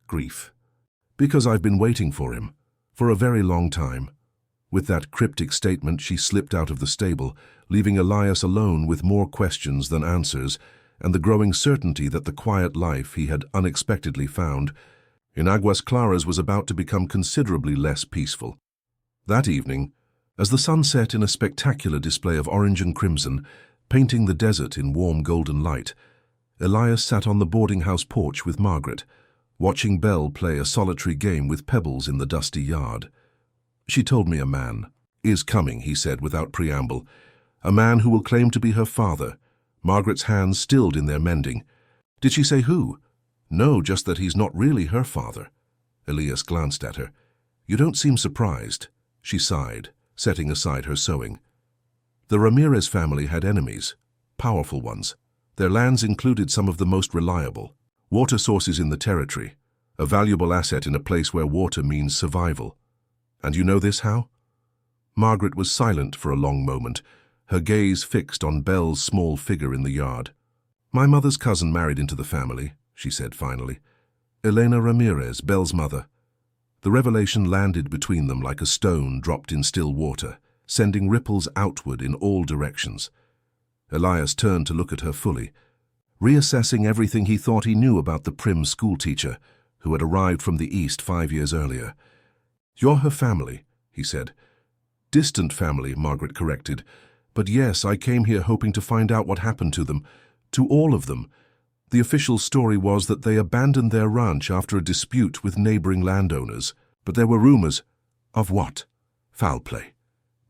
grief. "Because I've been waiting for him, for a very long time." With that cryptic statement, she slipped out of the stable, leaving Elias alone with more questions than answers, and the growing certainty that the quiet life he had unexpectedly found in Aguas Claras was about to become considerably less peaceful. That evening, as the sun set in a spectacular display of orange and crimson, painting the desert in warm golden light, Elias sat on the boarding house porch with Margaret, watching Belle play a solitary game with pebbles in the dusty yard. "She told me a man is coming," he said without preamble. "A man who will claim to be her father." Margaret's hands stilled in their mending. "Did she say who?" "No, just that he's not really her father." Elias glanced at her. "You don't seem surprised." She sighed, setting aside her sewing. The Ramirez family had enemies, powerful ones. Their lands included some of the most reliable water sources in the territory, a valuable asset in a place where water means survival. "And you know this how?" Margaret was silent for a long moment, her gaze fixed on Belle's small figure in the yard. "My mother's cousin married into the family," she said finally. "Elena Ramirez, Belle's mother." The revelation landed between them like a stone dropped in still water, sending ripples outward in all directions. Elias turned to look at her fully, reassessing everything he thought he knew about the prim schoolteacher who had arrived from the East 5 years earlier. "You're her family," he said. "Distant family," Margaret corrected. "But yes, I came here hoping to find out what happened to them, to all of them." The official story was that they abandoned their ranch after a dispute with neighboring landowners. But there were rumors. Of what? Foul play.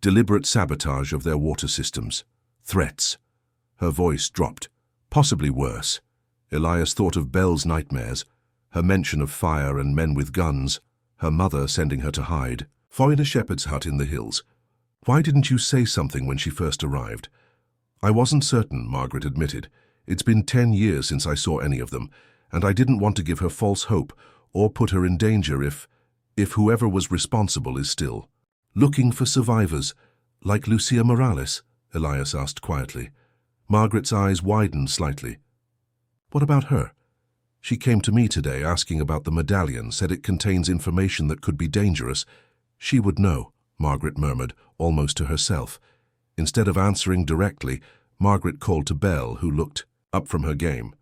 Deliberate sabotage of their water systems. Threats. Her voice dropped. Possibly worse. Elias thought of Belle's nightmares, her mention of fire and men with guns, her mother sending her to hide, in a shepherd's hut in the hills. "Why didn't you say something when she first arrived?" "I wasn't certain," Margaret admitted. "It's been 10 years since I saw any of them, and I didn't want to give her false hope or put her in danger if whoever was responsible is still looking for survivors, like Lucia Morales," Elias asked quietly. Margaret's eyes widened slightly. "What about her?" "She came to me today asking about the medallion, said it contains information that could be dangerous." "She would know," Margaret murmured, almost to herself. Instead of answering directly, Margaret called to Belle, who looked up from her game.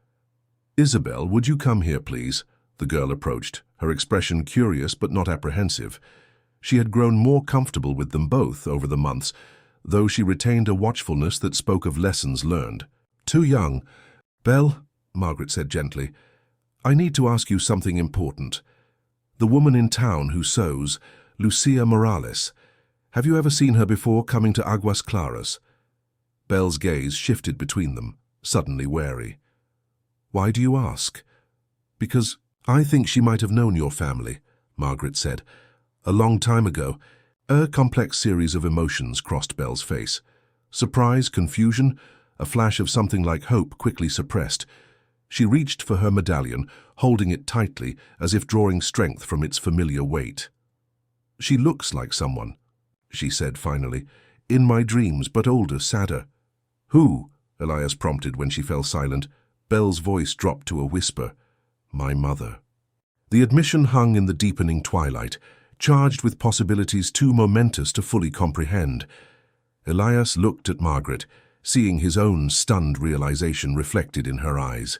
"Isabel, would you come here, please?" The girl approached, her expression curious but not apprehensive. She had grown more comfortable with them both over the months, though she retained a watchfulness that spoke of lessons learned. "Too young." "Belle," Margaret said gently, "I need to ask you something important. The woman in town who sews, Lucia Morales. Have you ever seen her before coming to Aguas Claras?" Belle's gaze shifted between them, suddenly wary. "Why do you ask?" "Because I think she might have known your family," Margaret said. "A long time ago." A complex series of emotions crossed Belle's face. Surprise, confusion, a flash of something like hope quickly suppressed. She reached for her medallion, holding it tightly as if drawing strength from its familiar weight. "She looks like someone," she said finally. "In my dreams, but older, sadder." "Who?" Elias prompted when she fell silent. Belle's voice dropped to a whisper. "My mother." The admission hung in the deepening twilight, charged with possibilities too momentous to fully comprehend. Elias looked at Margaret, seeing his own stunned realization reflected in her eyes.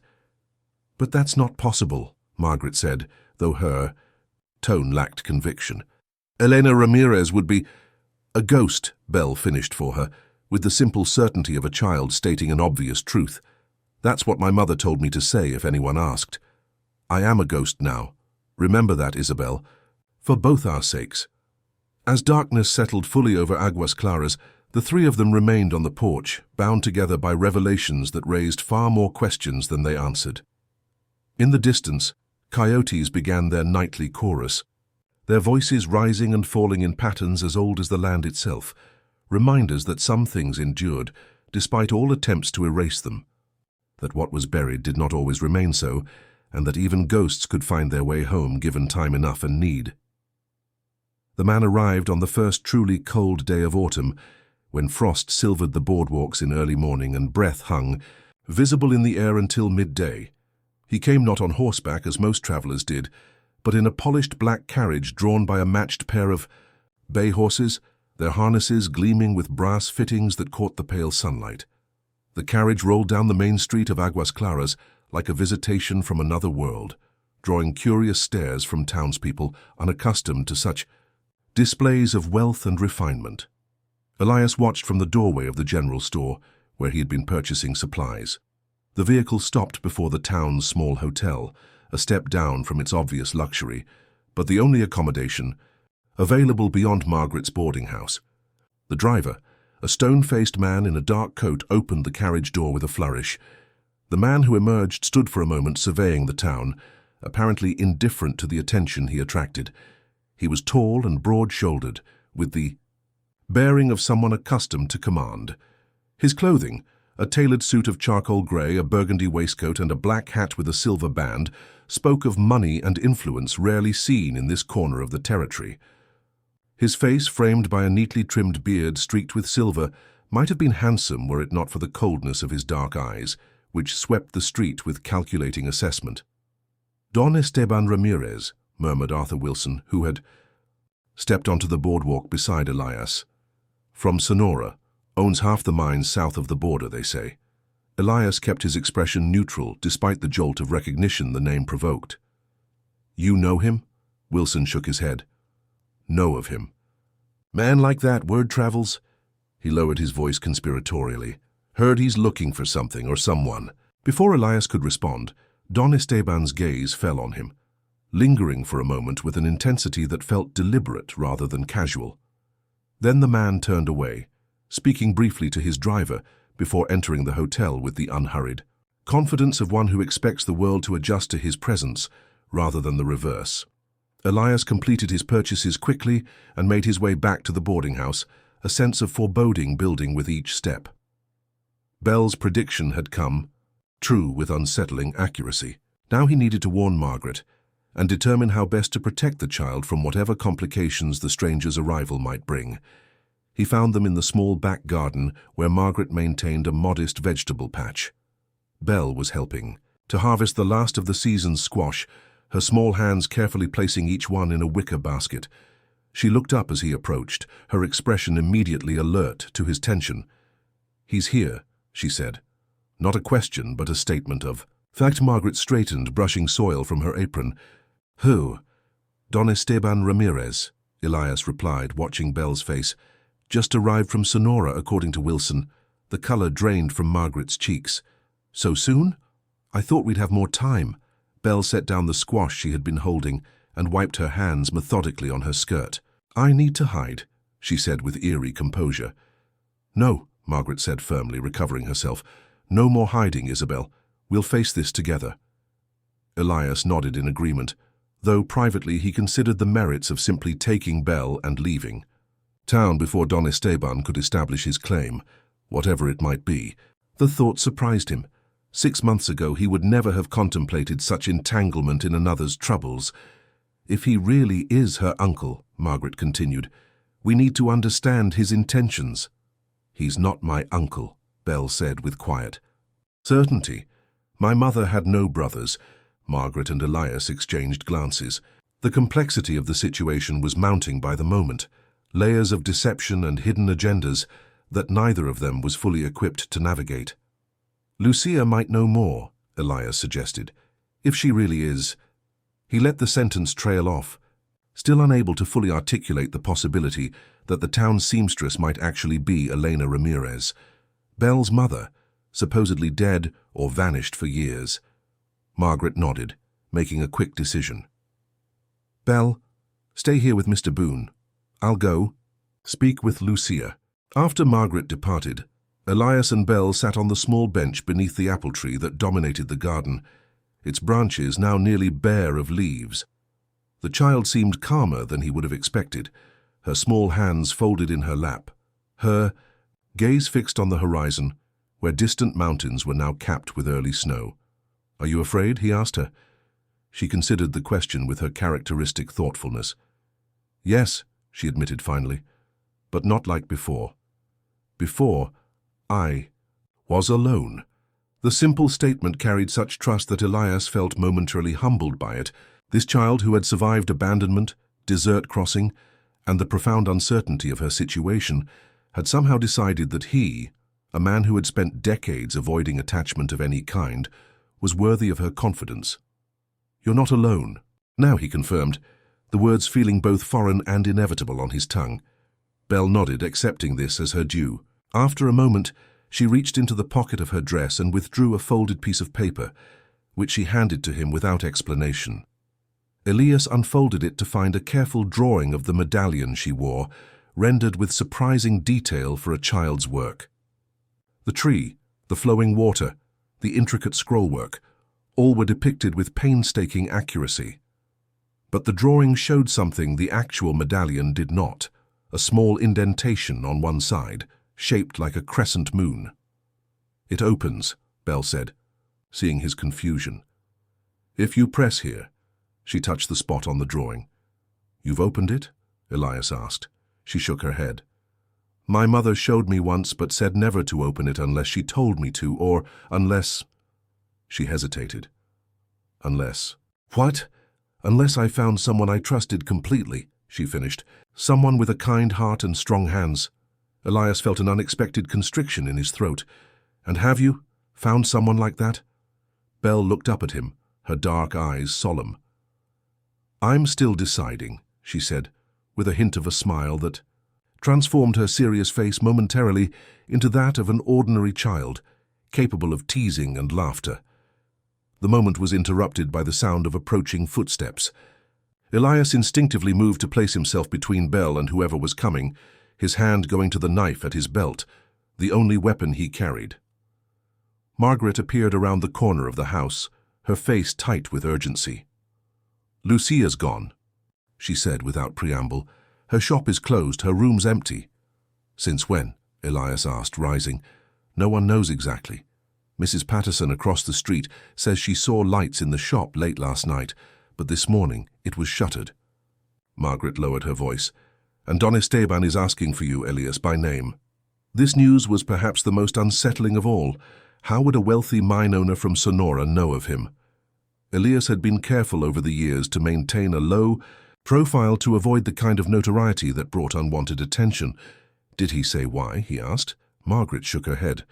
"But that's not possible," Margaret said, though her tone lacked conviction. "Elena Ramirez would be—" "A ghost," Belle finished for her, with the simple certainty of a child stating an obvious truth. "That's what my mother told me to say if anyone asked. I am a ghost now. Remember that, Isabel. For both our sakes." As darkness settled fully over Aguas Claras, the three of them remained on the porch, bound together by revelations that raised far more questions than they answered. In the distance, coyotes began their nightly chorus, their voices rising and falling in patterns as old as the land itself, reminders that some things endured, despite all attempts to erase them, that what was buried did not always remain so, and that even ghosts could find their way home given time enough and need. The man arrived on the first truly cold day of autumn, when frost silvered the boardwalks in early morning and breath hung, visible in the air until midday. He came not on horseback as most travellers did, but in a polished black carriage drawn by a matched pair of bay horses, their harnesses gleaming with brass fittings that caught the pale sunlight. The carriage rolled down the main street of Aguas Claras like a visitation from another world, drawing curious stares from townspeople unaccustomed to such displays of wealth and refinement. Elias watched from the doorway of the general store, where he had been purchasing supplies. The vehicle stopped before the town's small hotel, a step down from its obvious luxury, but the only accommodation available beyond Margaret's boarding house. The driver, a stone-faced man in a dark coat, opened the carriage door with a flourish. The man who emerged stood for a moment surveying the town, apparently indifferent to the attention he attracted. He was tall and broad-shouldered, with the bearing of someone accustomed to command. His clothing, a tailored suit of charcoal grey, a burgundy waistcoat, and a black hat with a silver band, spoke of money and influence rarely seen in this corner of the territory. His face, framed by a neatly trimmed beard streaked with silver, might have been handsome were it not for the coldness of his dark eyes, which swept the street with calculating assessment. "Don Esteban Ramirez," murmured Arthur Wilson, who had stepped onto the boardwalk beside Elias. "From Sonora. Owns half the mines south of the border, they say." Elias kept his expression neutral, despite the jolt of recognition the name provoked. "You know him?" Wilson shook his head. "Know of him. Man like that, word travels." He lowered his voice conspiratorially. "Heard he's looking for something or someone." Before Elias could respond, Don Esteban's gaze fell on him, lingering for a moment with an intensity that felt deliberate rather than casual. Then the man turned away, speaking briefly to his driver before entering the hotel with the unhurried confidence of one who expects the world to adjust to his presence rather than the reverse. Elias completed his purchases quickly and made his way back to the boarding house, a sense of foreboding building with each step. Bell's prediction had come true with unsettling accuracy. Now he needed to warn Margaret and determine how best to protect the child from whatever complications the stranger's arrival might bring. He found them in the small back garden where Margaret maintained a modest vegetable patch. Belle was helping to harvest the last of the season's squash, her small hands carefully placing each one in a wicker basket. She looked up as he approached, her expression immediately alert to his tension. "He's here," she said. Not a question, but a statement of fact. Margaret straightened, brushing soil from her apron. "Who?" "Don Esteban Ramirez," Elias replied, watching Belle's face. "Just arrived from Sonora, according to Wilson." The color drained from Margaret's cheeks. "So soon? I thought we'd have more time." Belle set down the squash she had been holding and wiped her hands methodically on her skirt. "I need to hide," she said with eerie composure. "No," Margaret said firmly, recovering herself. "No more hiding, Isabel. We'll face this together." Elias nodded in agreement, though privately he considered the merits of simply taking Belle and leaving town before Don Esteban could establish his claim, whatever it might be. The thought surprised him. 6 months ago he would never have contemplated such entanglement in another's troubles. "If he really is her uncle," Margaret continued, "we need to understand his intentions." "He's not my uncle," Belle said with quiet certainty. "My mother had no brothers." Margaret and Elias exchanged glances. The complexity of the situation was mounting by the moment, layers of deception and hidden agendas that neither of them was fully equipped to navigate. "Lucia might know more," Elias suggested. "If she really is." He let the sentence trail off, still unable to fully articulate the possibility that the town seamstress might actually be Elena Ramirez, Belle's mother, supposedly dead or vanished for years. Margaret nodded, making a quick decision. "Belle, stay here with Mr. Boone. I'll go. Speak with Lucia. After Margaret departed, Elias and Belle sat on the small bench beneath the apple tree that dominated the garden, its branches now nearly bare of leaves. The child seemed calmer than he would have expected, her small hands folded in her lap, her gaze fixed on the horizon, where distant mountains were now capped with early snow. "Are you afraid?" he asked her. She considered the question with her characteristic thoughtfulness. "Yes," she admitted finally, "but not like before. Before, I was alone." The simple statement carried such trust that Elias felt momentarily humbled by it. This child who had survived abandonment, desert crossing, and the profound uncertainty of her situation, had somehow decided that he, a man who had spent decades avoiding attachment of any kind, was worthy of her confidence. "You're not alone." "Now," he confirmed, the words feeling both foreign and inevitable on his tongue. Belle nodded, accepting this as her due. After a moment, she reached into the pocket of her dress and withdrew a folded piece of paper, which she handed to him without explanation. Elias unfolded it to find a careful drawing of the medallion she wore, rendered with surprising detail for a child's work. The tree, the flowing water, the intricate scrollwork, all were depicted with painstaking accuracy. But the drawing showed something the actual medallion did not, a small indentation on one side, shaped like a crescent moon. "It opens," Belle said, seeing his confusion. "If you press here." She touched the spot on the drawing. "You've opened it?" Elias asked. She shook her head. "My mother showed me once but said never to open it unless she told me to, or unless—" She hesitated. "Unless—" "What?" "Unless I found someone I trusted completely," she finished. "Someone with a kind heart and strong hands." Elias felt an unexpected constriction in his throat. "And have you found someone like that?" Belle looked up at him, her dark eyes solemn. "I'm still deciding," she said, with a hint of a smile that transformed her serious face momentarily into that of an ordinary child, capable of teasing and laughter. The moment was interrupted by the sound of approaching footsteps. Elias instinctively moved to place himself between Belle and whoever was coming, his hand going to the knife at his belt, the only weapon he carried. Margaret appeared around the corner of the house, her face tight with urgency. "Lucia's gone," she said without preamble. "Her shop is closed, her room's empty." "Since when?" Elias asked, rising. "No one knows exactly. Mrs. Patterson across the street says she saw lights in the shop late last night, but this morning it was shuttered." Margaret lowered her voice. "And Don Esteban is asking for you, Elias, by name." This news was perhaps the most unsettling of all. How would a wealthy mine owner from Sonora know of him? Elias had been careful over the years to maintain a low profile to avoid the kind of notoriety that brought unwanted attention. "Did he say why?" he asked. Margaret shook her head.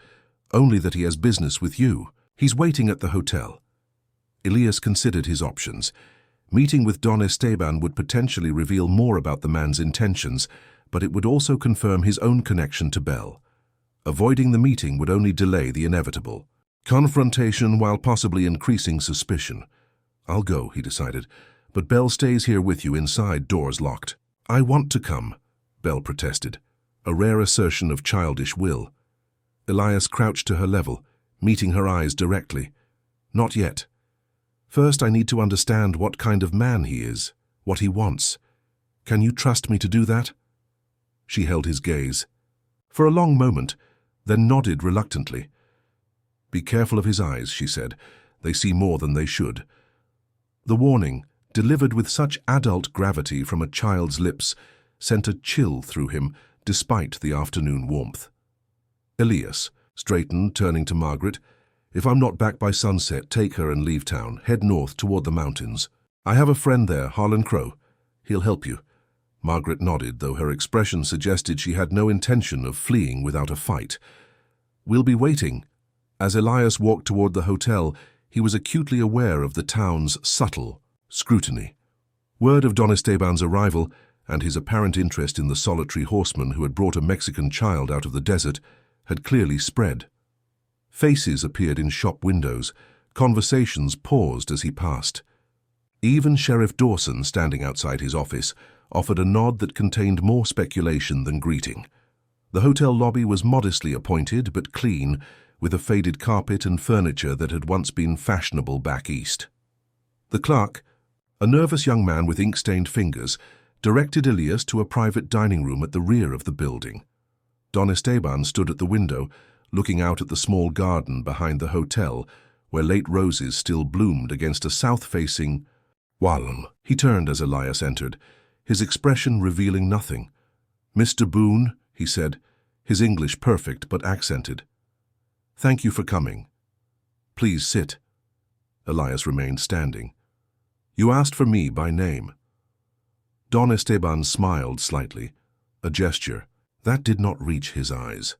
"Only that he has business with you. He's waiting at the hotel." Elias considered his options. Meeting with Don Esteban would potentially reveal more about the man's intentions, but it would also confirm his own connection to Belle. Avoiding the meeting would only delay the inevitable confrontation while possibly increasing suspicion. "I'll go," he decided, "but Belle stays here with you inside, doors locked." "I want to come," Belle protested, a rare assertion of childish will. Elias crouched to her level, meeting her eyes directly. "Not yet. First, I need to understand what kind of man he is, what he wants. Can you trust me to do that?" She held his gaze. For a long moment, then nodded reluctantly. "Be careful of his eyes," she said. "They see more than they should." The warning, delivered with such adult gravity from a child's lips, sent a chill through him despite the afternoon warmth. Elias straightened, turning to Margaret. "If I'm not back by sunset, take her and leave town. Head north toward the mountains. I have a friend there, Harlan Crow. He'll help you." Margaret nodded, though her expression suggested she had no intention of fleeing without a fight. "We'll be waiting." As Elias walked toward the hotel, he was acutely aware of the town's subtle scrutiny. Word of Don Esteban's arrival, and his apparent interest in the solitary horseman who had brought a Mexican child out of the desert, had clearly spread. Faces appeared in shop windows. Conversations paused as he passed. Even Sheriff Dawson, standing outside his office, offered a nod that contained more speculation than greeting. The hotel lobby was modestly appointed but clean, with a faded carpet and furniture that had once been fashionable back east. The clerk, a nervous young man with ink-stained fingers, directed Elias to a private dining room at the rear of the building. Don Esteban stood at the window, looking out at the small garden behind the hotel, where late roses still bloomed against a south-facing wall. He turned as Elias entered, his expression revealing nothing. "Mr. Boone," he said, his English perfect but accented. "Thank you for coming. Please sit." Elias remained standing. "You asked for me by name." Don Esteban smiled slightly, a gesture that did not reach his eyes.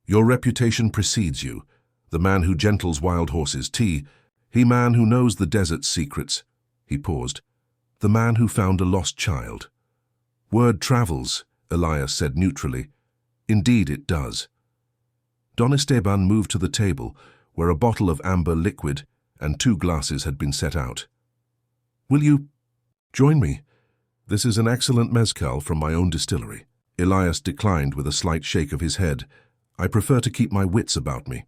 "Your reputation precedes you, the man who gentles wild horses' tea, he man who knows the desert's secrets." He paused. "The man who found a lost child." "Word travels," Elias said neutrally. "Indeed it does." Don Esteban moved to the table, where a bottle of amber liquid and 2 glasses had been set out. "Will you join me? This is an excellent mezcal from my own distillery." Elias declined with a slight shake of his head. "I prefer to keep my wits about me."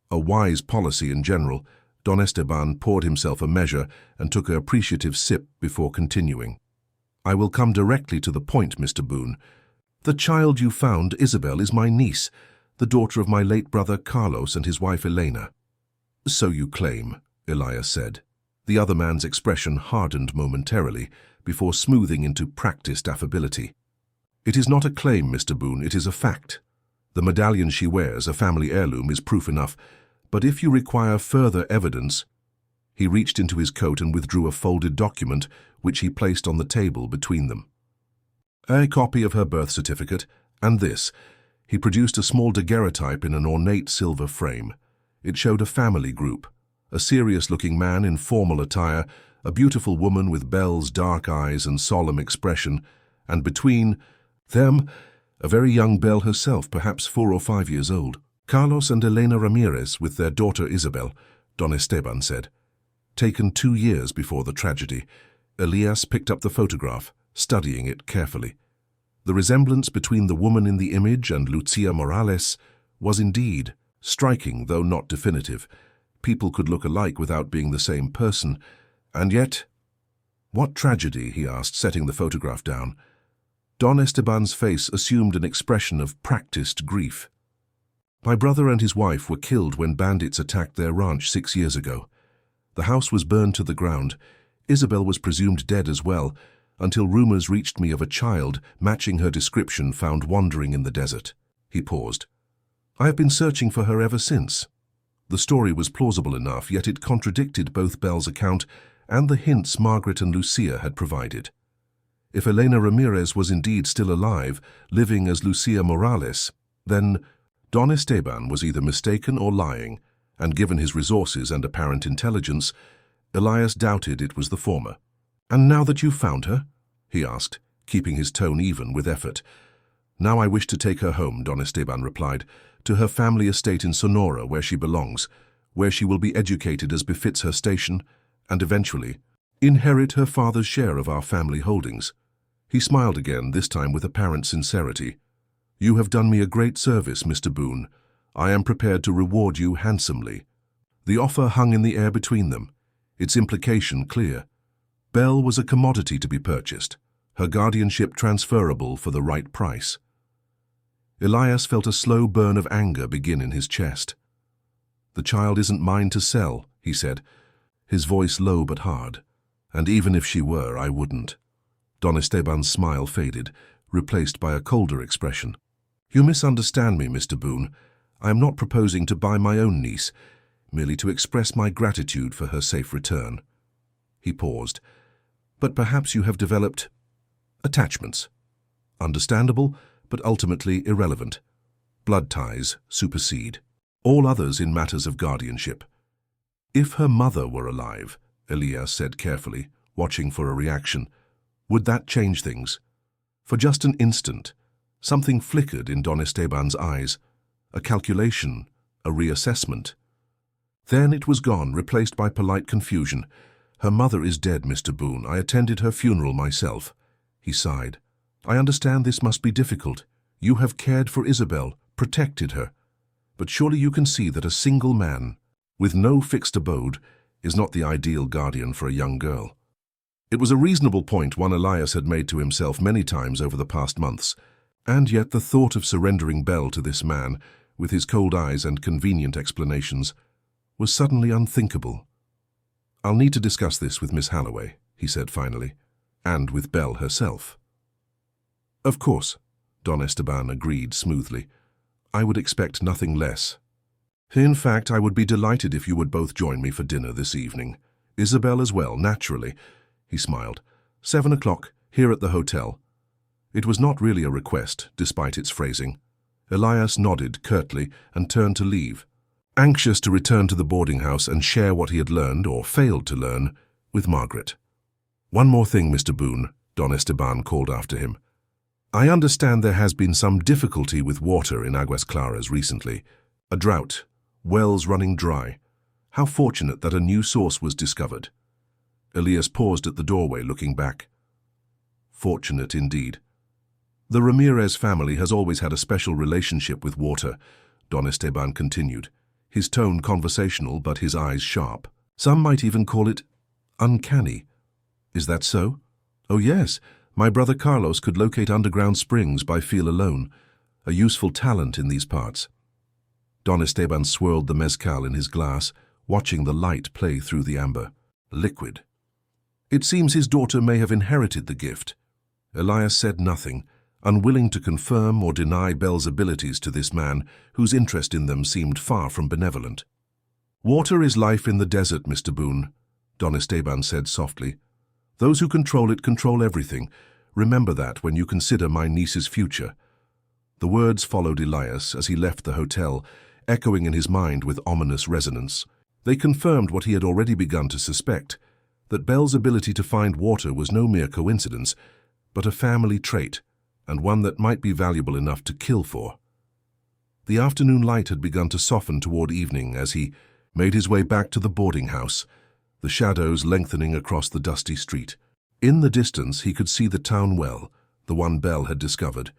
A wise policy in general, Don Esteban poured himself a measure and took an appreciative sip before continuing. "I will come directly to the point, Mr. Boone. The child you found, Isabel, is my niece, the daughter of my late brother Carlos and his wife Elena." "So you claim," Elias said. The other man's expression hardened momentarily before smoothing into practiced affability. "It is not a claim, Mr. Boone, it is a fact. The medallion she wears, a family heirloom, is proof enough, but if you require further evidence—" He reached into his coat and withdrew a folded document, which he placed on the table between them. "A copy of her birth certificate, and this." He produced a small daguerreotype in an ornate silver frame. It showed a family group, a serious-looking man in formal attire, a beautiful woman with Belle's dark eyes and solemn expression, and between them, a very young Belle herself, perhaps 4 or 5 years old. "Carlos and Elena Ramirez with their daughter Isabel," Don Esteban said. "Taken 2 years before the tragedy." Elias picked up the photograph, studying it carefully. The resemblance between the woman in the image and Lucia Morales was indeed striking, though not definitive. People could look alike without being the same person. And yet— "What tragedy?" he asked, setting the photograph down. Don Esteban's face assumed an expression of practiced grief. "My brother and his wife were killed when bandits attacked their ranch 6 years ago. The house was burned to the ground. Isabel was presumed dead as well, until rumors reached me of a child matching her description found wandering in the desert." He paused. "I have been searching for her ever since." The story was plausible enough, yet it contradicted both Belle's account and the hints Margaret and Lucia had provided. If Elena Ramirez was indeed still alive, living as Lucia Morales, then Don Esteban was either mistaken or lying, and given his resources and apparent intelligence, Elias doubted it was the former. "And now that you've found her?" he asked, keeping his tone even with effort. "Now I wish to take her home," Don Esteban replied, "to her family estate in Sonora where she belongs, where she will be educated as befits her station, and eventually inherit her father's share of our family holdings." He smiled again, this time with apparent sincerity. "You have done me a great service, Mr. Boone. I am prepared to reward you handsomely." The offer hung in the air between them, its implication clear. Belle was a commodity to be purchased, her guardianship transferable for the right price. Elias felt a slow burn of anger begin in his chest. "The child isn't mine to sell," he said, his voice low but hard. "And even if she were, I wouldn't." Don Esteban's smile faded, replaced by a colder expression. "You misunderstand me, Mr. Boone. I am not proposing to buy my own niece, merely to express my gratitude for her safe return." He paused. "But perhaps you have developed attachments. Understandable, but ultimately irrelevant. Blood ties supersede all others in matters of guardianship." "If her mother were alive," Elias said carefully, watching for a reaction, "would that change things?" For just an instant, something flickered in Don Esteban's eyes, a calculation, a reassessment. Then it was gone, replaced by polite confusion. Her mother is dead, Mr. Boone. I attended her funeral myself. He sighed. I understand this must be difficult. You have cared for Isabel, protected her. But surely you can see that a single man, with no fixed abode, is not the ideal guardian for a young girl. It was a reasonable point one Elias had made to himself many times over the past months, and yet the thought of surrendering Belle to this man, with his cold eyes and convenient explanations, was suddenly unthinkable. I'll need to discuss this with Miss Halloway, he said finally, and with Belle herself. Of course, Don Esteban agreed smoothly. I would expect nothing less. In fact, I would be delighted if you would both join me for dinner this evening. Isabel as well, naturally. He smiled. 7 o'clock, here at the hotel. It was not really a request, despite its phrasing. Elias nodded curtly and turned to leave, anxious to return to the boarding house and share what he had learned, or failed to learn, with Margaret. One more thing, Mr. Boone, Don Esteban called after him. I understand there has been some difficulty with water in Aguas Claras recently. A drought, wells running dry. How fortunate that a new source was discovered. Elias paused at the doorway, looking back. Fortunate indeed. The Ramirez family has always had a special relationship with water, Don Esteban continued, his tone conversational but his eyes sharp. Some might even call it uncanny. Is that so? Oh yes, my brother Carlos could locate underground springs by feel alone, a useful talent in these parts. Don Esteban swirled the mezcal in his glass, watching the light play through the amber. Liquid. It seems his daughter may have inherited the gift. Elias said nothing, unwilling to confirm or deny Belle's abilities to this man, whose interest in them seemed far from benevolent. Water is life in the desert, Mr. Boone, Don Esteban said softly. Those who control it control everything. Remember that when you consider my niece's future. The words followed Elias as he left the hotel, echoing in his mind with ominous resonance. They confirmed what he had already begun to suspect, that Belle's ability to find water was no mere coincidence, but a family trait, and one that might be valuable enough to kill for. The afternoon light had begun to soften toward evening as he made his way back to the boarding house, the shadows lengthening across the dusty street. In the distance he could see the town well, the one Belle had discovered,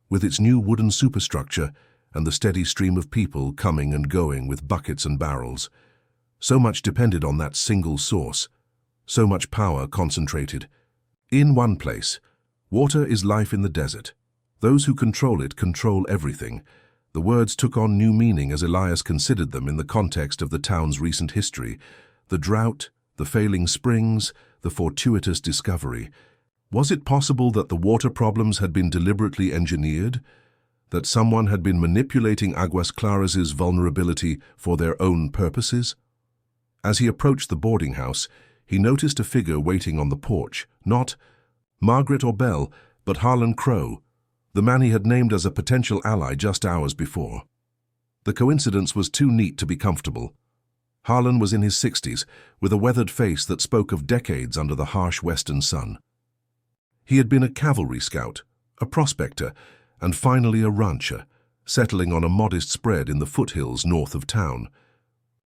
with its new wooden superstructure and the steady stream of people coming and going with buckets and barrels. So much depended on that single source, so much power concentrated. In one place, water is life in the desert. Those who control it control everything. The words took on new meaning as Elias considered them in the context of the town's recent history. The drought, the failing springs, the fortuitous discovery. Was it possible that the water problems had been deliberately engineered? That someone had been manipulating Aguas Claras' vulnerability for their own purposes? As he approached the boarding house, he noticed a figure waiting on the porch, not Margaret or Belle, but Harlan Crowe, the man he had named as a potential ally just hours before. The coincidence was too neat to be comfortable. Harlan was in his 60s, with a weathered face that spoke of decades under the harsh western sun. He had been a cavalry scout, a prospector, and finally a rancher, settling on a modest spread in the foothills north of town.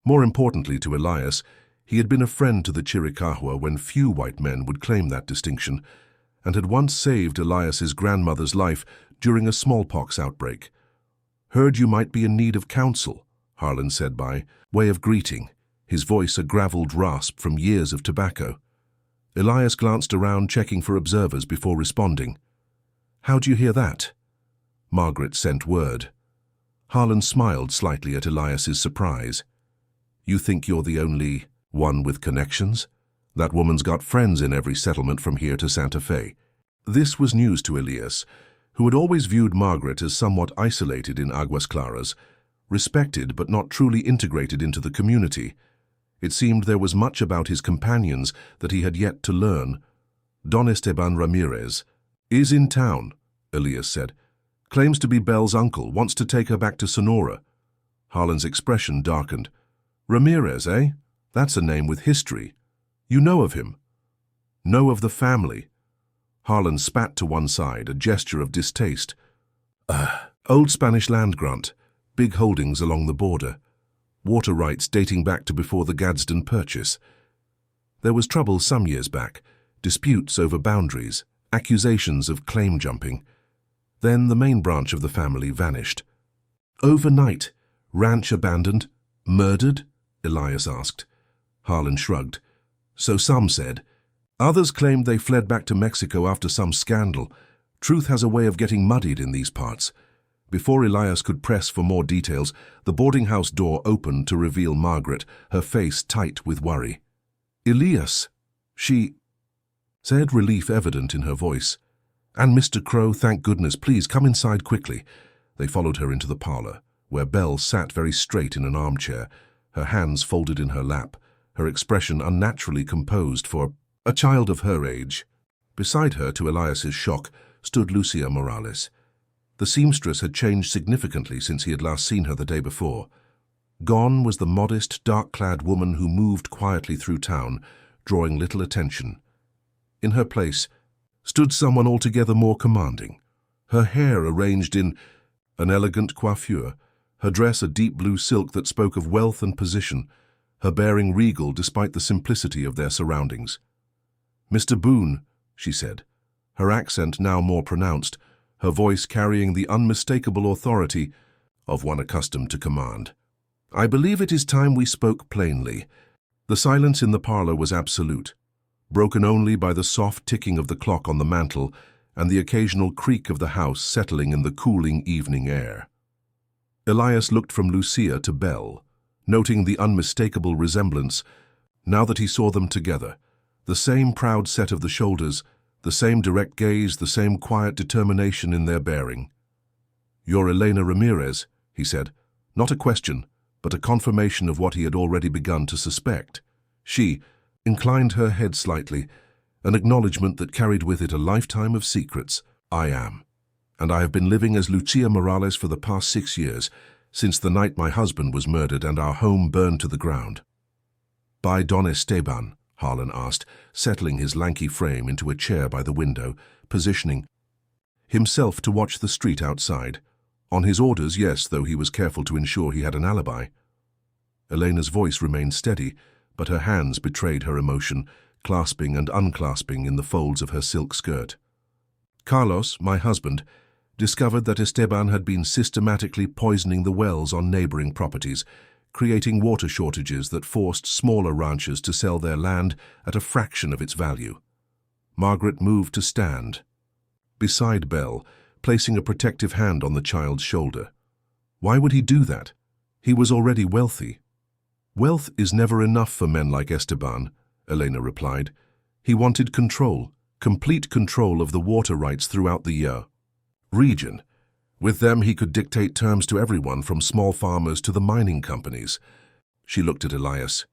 More importantly to Elias, he had been a friend to the Chiricahua when few white men would claim that distinction, and had once saved Elias's grandmother's life during a smallpox outbreak. Heard you might be in need of counsel, Harlan said by way of greeting, his voice a graveled rasp from years of tobacco. Elias glanced around, checking for observers before responding. How'd you hear that? Margaret sent word. Harlan smiled slightly at Elias's surprise. You think you're the only one with connections? That woman's got friends in every settlement from here to Santa Fe. This was news to Elias, who had always viewed Margaret as somewhat isolated in Aguas Claras, respected but not truly integrated into the community. It seemed there was much about his companions that he had yet to learn. Don Esteban Ramirez is in town, Elias said. Claims to be Belle's uncle, wants to take her back to Sonora. Harlan's expression darkened. Ramirez, eh? That's a name with history. You know of him? Know of the family? Harlan spat to one side, a gesture of distaste. Old Spanish land grant, big holdings along the border. Water rights dating back to before the Gadsden Purchase. There was trouble some years back, disputes over boundaries, accusations of claim jumping. Then the main branch of the family vanished. Overnight, ranch abandoned, murdered? Elias asked. Harlan shrugged. So some said. Others claimed they fled back to Mexico after some scandal. Truth has a way of getting muddied in these parts. Before Elias could press for more details, the boarding house door opened to reveal Margaret, her face tight with worry. Elias, she said, relief evident in her voice. And Mr. Crow, thank goodness, please come inside quickly. They followed her into the parlor, where Belle sat very straight in an armchair, her hands folded in her lap, her expression unnaturally composed for a child of her age. Beside her, to Elias's shock, stood Lucia Morales. The seamstress had changed significantly since he had last seen her the day before. Gone was the modest, dark-clad woman who moved quietly through town, drawing little attention. In her place stood someone altogether more commanding, her hair arranged in an elegant coiffure, her dress a deep blue silk that spoke of wealth and position, her bearing regal despite the simplicity of their surroundings. "Mr. Boone," she said, her accent now more pronounced, her voice carrying the unmistakable authority of one accustomed to command. "I believe it is time we spoke plainly." The silence in the parlor was absolute, broken only by the soft ticking of the clock on the mantel and the occasional creak of the house settling in the cooling evening air. Elias looked from Lucia to Belle, noting the unmistakable resemblance, now that he saw them together, the same proud set of the shoulders, the same direct gaze, the same quiet determination in their bearing. "You're Elena Ramirez," he said, not a question, but a confirmation of what he had already begun to suspect. She inclined her head slightly, an acknowledgement that carried with it a lifetime of secrets. "I am. And I have been living as Lucia Morales for the past 6 years, since the night my husband was murdered and our home burned to the ground." "By Don Esteban?" Harlan asked, settling his lanky frame into a chair by the window, positioning himself to watch the street outside. On his orders, yes, though he was careful to ensure he had an alibi. Elena's voice remained steady, but her hands betrayed her emotion, clasping and unclasping in the folds of her silk skirt. "Carlos, my husband, discovered that Esteban had been systematically poisoning the wells on neighboring properties, creating water shortages that forced smaller ranchers to sell their land at a fraction of its value." Margaret moved to stand beside Belle, placing a protective hand on the child's shoulder. "Why would he do that? He was already wealthy." "Wealth is never enough for men like Esteban," Elena replied. "He wanted control, complete control of the water rights throughout the region. With them he could dictate terms to everyone from small farmers to the mining companies." She looked at Elias.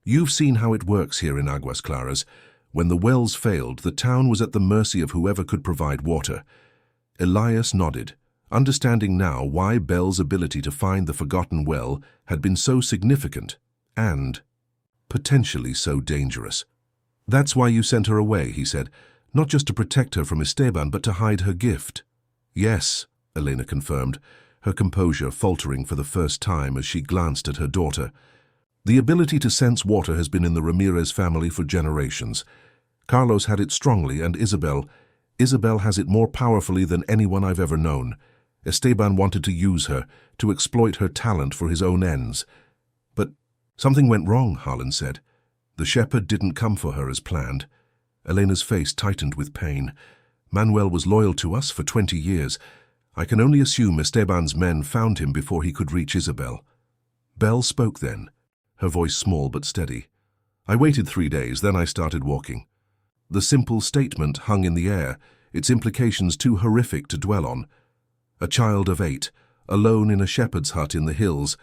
"You've seen how it works here in Aguas Claras. When the wells failed, the town was at the mercy of whoever could provide water." Elias nodded, understanding now why Belle's ability to find the forgotten well had been so significant and potentially so dangerous. "That's why you sent her away," he said, "not just to protect her from Esteban, but to hide her gift." "Yes," Elena confirmed, her composure faltering for the first time as she glanced at her daughter. "The ability to sense water has been in the Ramirez family for generations. Carlos had it strongly, and Isabel has it more powerfully than anyone I've ever known. Esteban wanted to use her, to exploit her talent for his own ends. But something went wrong," Harlan said. "The shepherd didn't come for her as planned." Elena's face tightened with pain. "Manuel was loyal to us for 20 years. I can only assume Esteban's men found him before he could reach Isabel." Belle spoke then, her voice small but steady. "I waited 3 days, then I started walking." The simple statement hung in the air, its implications too horrific to dwell on. A child of 8, alone in a shepherd's hut in the hills,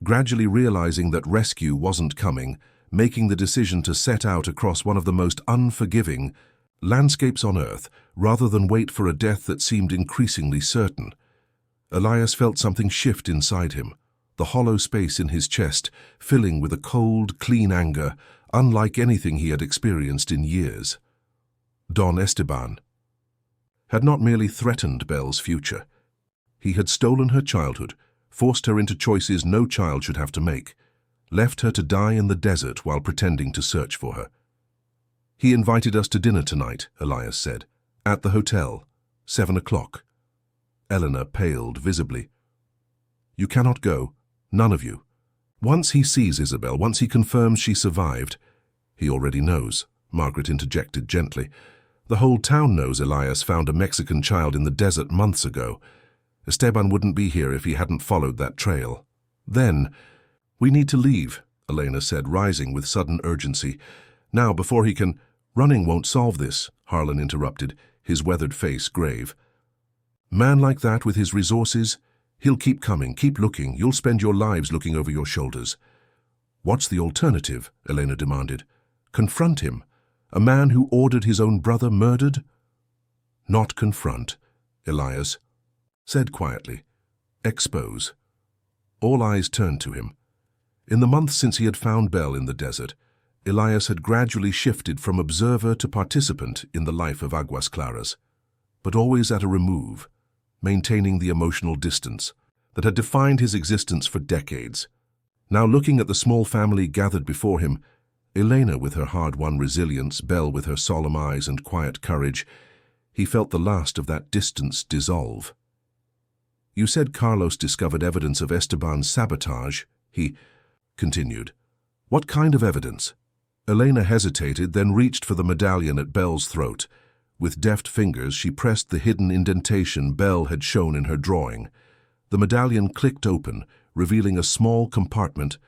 gradually realizing that rescue wasn't coming, making the decision to set out across one of the most unforgiving landscapes on earth, rather than wait for a death that seemed increasingly certain. Elias felt something shift inside him, the hollow space in his chest filling with a cold, clean anger, unlike anything he had experienced in years. Don Esteban had not merely threatened Belle's future. He had stolen her childhood, forced her into choices no child should have to make, left her to die in the desert while pretending to search for her. He invited us to dinner tonight, Elias said. At the hotel, 7 o'clock. Eleanor paled visibly. You cannot go, none of you. Once he sees Isabel, once he confirms she survived, he already knows, Margaret interjected gently. The whole town knows Elias found a Mexican child in the desert months ago. Esteban wouldn't be here if he hadn't followed that trail. Then, we need to leave, Elena said, rising with sudden urgency. Now, before he can— Running won't solve this, Harlan interrupted, his weathered face grave. Man like that with his resources, he'll keep coming, keep looking. You'll spend your lives looking over your shoulders. What's the alternative? Elena demanded. Confront him. A man who ordered his own brother murdered? Not confront, Elias said quietly. Expose. All eyes turned to him. In the months since he had found Belle in the desert, Elias had gradually shifted from observer to participant in the life of Aguas Claras, but always at a remove, maintaining the emotional distance that had defined his existence for decades. Now looking at the small family gathered before him, Elena with her hard-won resilience, Belle with her solemn eyes and quiet courage, he felt the last of that distance dissolve. You said Carlos discovered evidence of Esteban's sabotage, he continued. What kind of evidence? Elena hesitated, then reached for the medallion at Belle's throat. With deft fingers, she pressed the hidden indentation Belle had shown in her drawing. The medallion clicked open, revealing a small compartment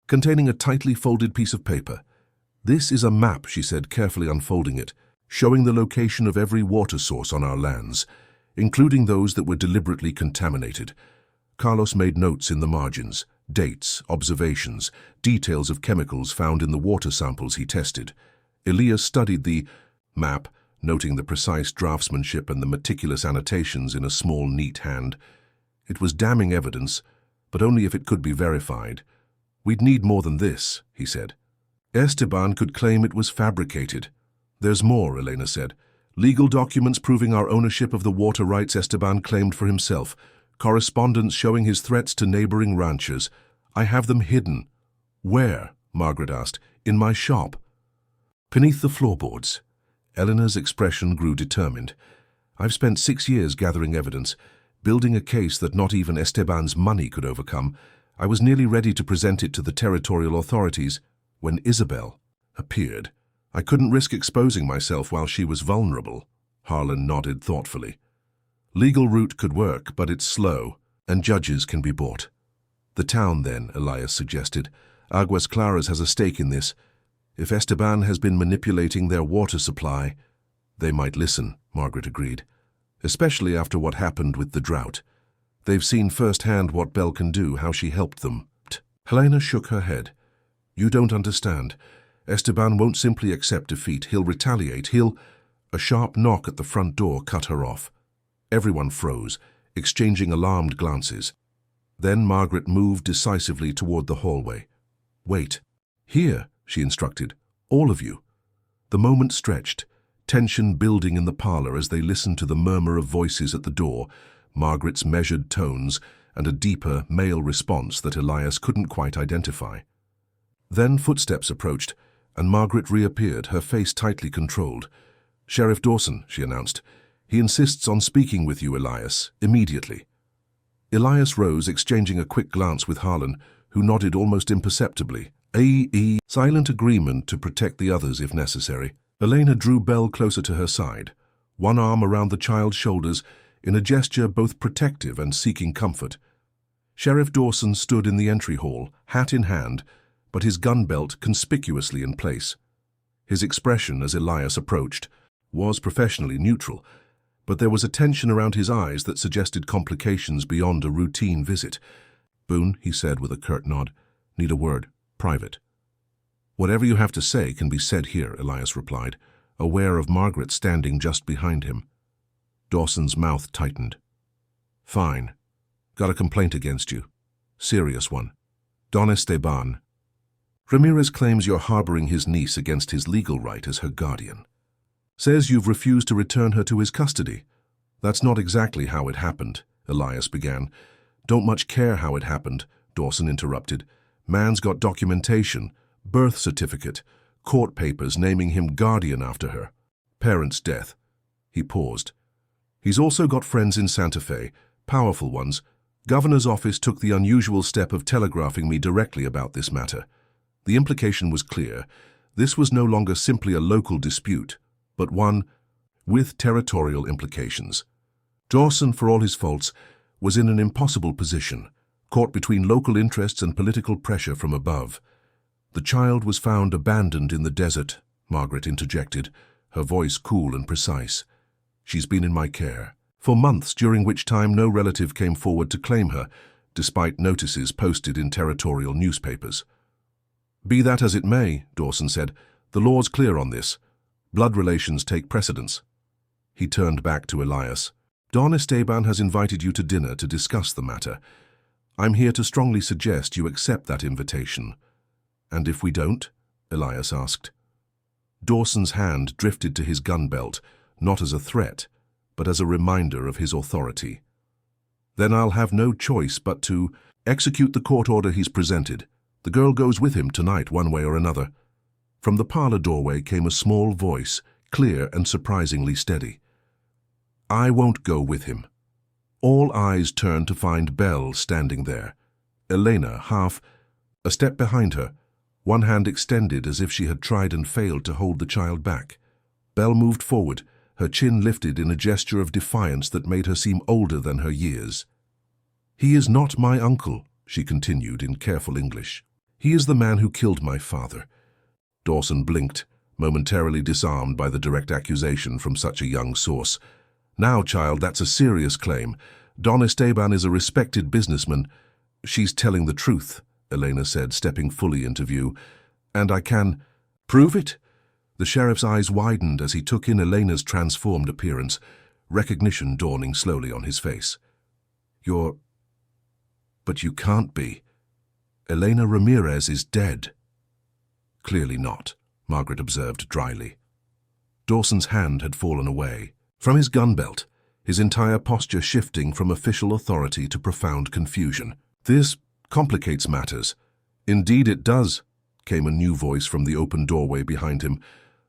containing a tightly folded piece of paper. This is a map, she said, carefully unfolding it, showing the location of every water source on our lands, including those that were deliberately contaminated. Carlos made notes in the margins, dates, observations, details of chemicals found in the water samples he tested. Elias studied the map, noting the precise draftsmanship and the meticulous annotations in a small, neat hand. It was damning evidence, but only if it could be verified. We'd need more than this, he said. Esteban could claim it was fabricated. There's more, Elena said. Legal documents proving our ownership of the water rights Esteban claimed for himself. Correspondence showing his threats to neighboring ranchers. I have them hidden. Where? Margaret asked. In my shop. Beneath the floorboards. Eleanor's expression grew determined. I've spent 6 years gathering evidence, building a case that not even Esteban's money could overcome. I was nearly ready to present it to the territorial authorities when Isabel appeared. I couldn't risk exposing myself while she was vulnerable. Harlan nodded thoughtfully. Legal route could work, but it's slow, and judges can be bought. The town, then, Elias suggested. Aguas Claras has a stake in this. If Esteban has been manipulating their water supply, they might listen, Margaret agreed. Especially after what happened with the drought. They've seen firsthand what Belle can do, how she helped them. Helena shook her head. You don't understand. Esteban won't simply accept defeat. He'll retaliate. A sharp knock at the front door cut her off. Everyone froze, exchanging alarmed glances. Then Margaret moved decisively toward the hallway. Wait. Here, she instructed. All of you. The moment stretched, tension building in the parlor as they listened to the murmur of voices at the door, Margaret's measured tones, and a deeper male response that Elias couldn't quite identify. Then footsteps approached, and Margaret reappeared, her face tightly controlled. Sheriff Dawson, she announced. He insists on speaking with you, Elias, immediately. Elias rose, exchanging a quick glance with Harlan, who nodded almost imperceptibly. Silent agreement to protect the others if necessary. Elena drew Belle closer to her side, one arm around the child's shoulders, in a gesture both protective and seeking comfort. Sheriff Dawson stood in the entry hall, hat in hand, but his gun belt conspicuously in place. His expression as Elias approached was professionally neutral, but there was a tension around his eyes that suggested complications beyond a routine visit. Boone, he said with a curt nod, need a word, private. Whatever you have to say can be said here, Elias replied, aware of Margaret standing just behind him. Dawson's mouth tightened. Fine. Got a complaint against you. Serious one. Don Esteban. Ramirez claims you're harboring his niece against his legal right as her guardian. Says you've refused to return her to his custody. That's not exactly how it happened, Elias began. Don't much care how it happened, Dawson interrupted. Man's got documentation, birth certificate, court papers naming him guardian after her. Parents' death. He paused. He's also got friends in Santa Fe, powerful ones. Governor's office took the unusual step of telegraphing me directly about this matter. The implication was clear. This was no longer simply a local dispute, but one with territorial implications. Dawson, for all his faults, was in an impossible position, caught between local interests and political pressure from above. The child was found abandoned in the desert, Margaret interjected, her voice cool and precise. She's been in my care for months, during which time no relative came forward to claim her, despite notices posted in territorial newspapers. Be that as it may, Dawson said, the law's clear on this. Blood relations take precedence. He turned back to Elias. Don Esteban has invited you to dinner to discuss the matter. I'm here to strongly suggest you accept that invitation. And if we don't? Elias asked. Dawson's hand drifted to his gun belt, not as a threat, but as a reminder of his authority. Then I'll have no choice but to execute the court order he's presented. The girl goes with him tonight, one way or another. From the parlor doorway came a small voice, clear and surprisingly steady. I won't go with him. All eyes turned to find Belle standing there. Elena, a step behind her, one hand extended as if she had tried and failed to hold the child back. Belle moved forward, her chin lifted in a gesture of defiance that made her seem older than her years. He is not my uncle, she continued in careful English. He is the man who killed my father. Dawson blinked, momentarily disarmed by the direct accusation from such a young source. Now, child, that's a serious claim. Don Esteban is a respected businessman. She's telling the truth, Elena said, stepping fully into view. And I can prove it? The sheriff's eyes widened as he took in Elena's transformed appearance, recognition dawning slowly on his face. But you can't be. Elena Ramirez is dead. Clearly not, Margaret observed dryly. Dawson's hand had fallen away from his gun belt, his entire posture shifting from official authority to profound confusion. This complicates matters. Indeed it does, came a new voice from the open doorway behind him.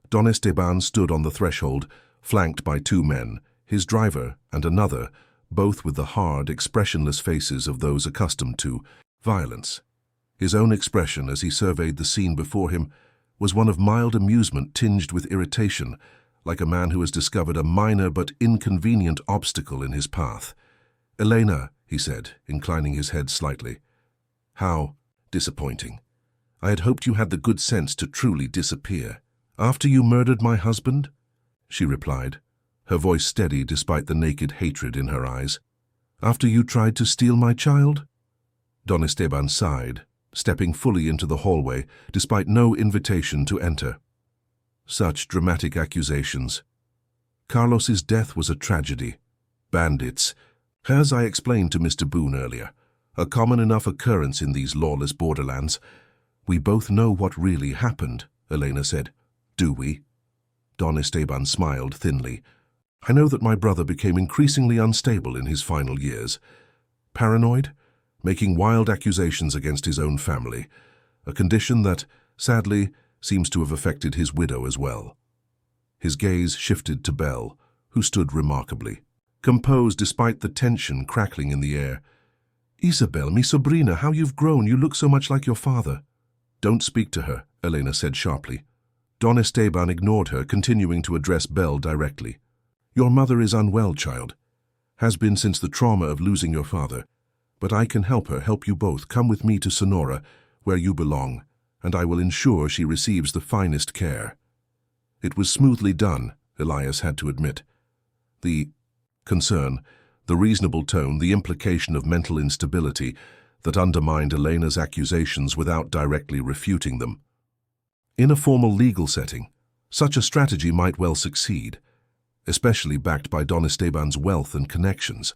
Don Esteban stood on the threshold, flanked by two men, his driver and another, both with the hard, expressionless faces of those accustomed to violence. His own expression as he surveyed the scene before him was one of mild amusement tinged with irritation, like a man who has discovered a minor but inconvenient obstacle in his path. Elena, he said, inclining his head slightly. How disappointing. I had hoped you had the good sense to truly disappear. After you murdered my husband? She replied, her voice steady despite the naked hatred in her eyes. After you tried to steal my child? Don Esteban sighed, stepping fully into the hallway, despite no invitation to enter. Such dramatic accusations. Carlos's death was a tragedy. Bandits, as I explained to Mr. Boone earlier, a common enough occurrence in these lawless borderlands. We both know what really happened, Elena said. Do we? Don Esteban smiled thinly. I know that my brother became increasingly unstable in his final years. Paranoid? Making wild accusations against his own family, a condition that, sadly, seems to have affected his widow as well. His gaze shifted to Belle, who stood remarkably, composed despite the tension crackling in the air. Isabel, mi sobrina, how you've grown. You look so much like your father. Don't speak to her, Elena said sharply. Don Esteban ignored her, continuing to address Belle directly. Your mother is unwell, child. Has been since the trauma of losing your father. But I can help her, help you both. Come with me to Sonora, where you belong, and I will ensure she receives the finest care. It was smoothly done, Elias had to admit. The concern, the reasonable tone, the implication of mental instability that undermined Elena's accusations without directly refuting them. In a formal legal setting, such a strategy might well succeed, especially backed by Don Esteban's wealth and connections.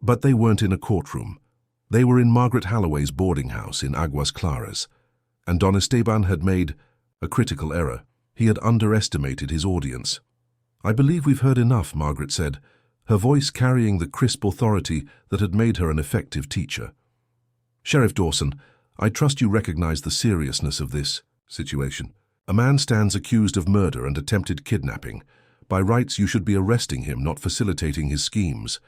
But they weren't in a courtroom. They were in Margaret Halloway's boarding house in Aguas Claras, and Don Esteban had made a critical error. He had underestimated his audience. I believe we've heard enough, Margaret said, her voice carrying the crisp authority that had made her an effective teacher. Sheriff Dawson, I trust you recognize the seriousness of this situation. A man stands accused of murder and attempted kidnapping. By rights, you should be arresting him, not facilitating his schemes.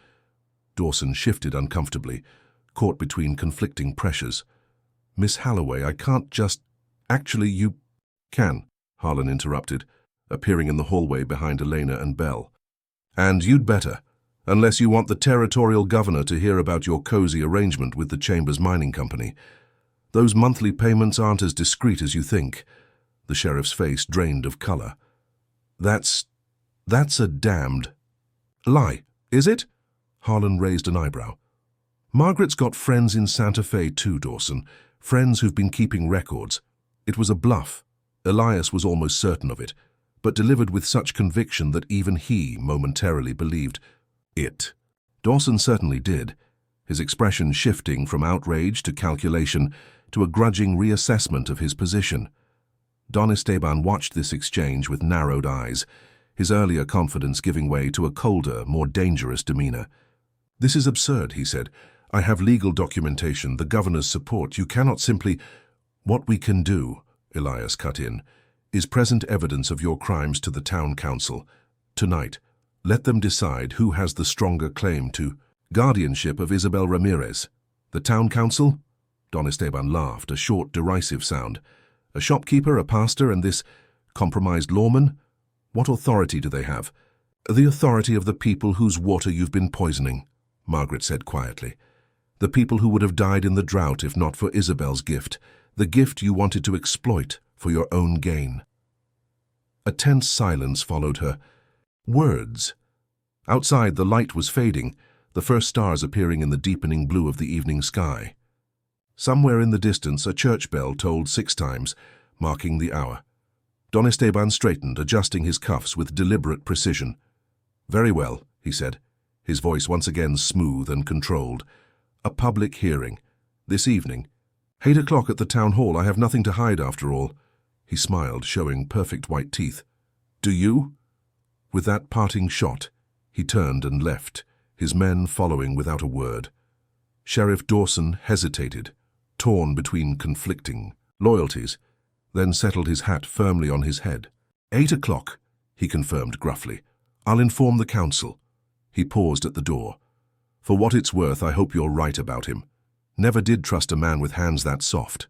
Dawson shifted uncomfortably, caught between conflicting pressures. Miss Halloway, I can't just— Actually, you can, Harlan interrupted, appearing in the hallway behind Elena and Belle. And you'd better, unless you want the territorial governor to hear about your cozy arrangement with the Chambers Mining Company. Those monthly payments aren't as discreet as you think. The sheriff's face drained of color. That's a damned lie, is it? Harlan raised an eyebrow. Margaret's got friends in Santa Fe too, Dawson. Friends who've been keeping records. It was a bluff. Elias was almost certain of it, but delivered with such conviction that even he momentarily believed it. Dawson certainly did, his expression shifting from outrage to calculation to a grudging reassessment of his position. Don Esteban watched this exchange with narrowed eyes, his earlier confidence giving way to a colder, more dangerous demeanor. This is absurd, he said. I have legal documentation, the governor's support. You cannot simply— What we can do, Elias cut in, is present evidence of your crimes to the town council. Tonight, let them decide who has the stronger claim to guardianship of Isabel Ramirez. The town council? Don Esteban laughed, a short, derisive sound. A shopkeeper, a pastor, and this compromised lawman? What authority do they have? The authority of the people whose water you've been poisoning, Margaret said quietly. The people who would have died in the drought if not for Isabel's gift, the gift you wanted to exploit for your own gain. A tense silence followed her. Words. Outside, the light was fading, the first stars appearing in the deepening blue of the evening sky. Somewhere in the distance, a church bell tolled 6 times, marking the hour. Don Esteban straightened, adjusting his cuffs with deliberate precision. Very well, he said, his voice once again smooth and controlled. A public hearing. This evening. 8 o'clock at the town hall. I have nothing to hide after all. He smiled, showing perfect white teeth. Do you? With that parting shot, he turned and left, his men following without a word. Sheriff Dawson hesitated, torn between conflicting loyalties, then settled his hat firmly on his head. 8 o'clock, he confirmed gruffly. I'll inform the council. He paused at the door. For what it's worth, I hope you're right about him. Never did trust a man with hands that soft.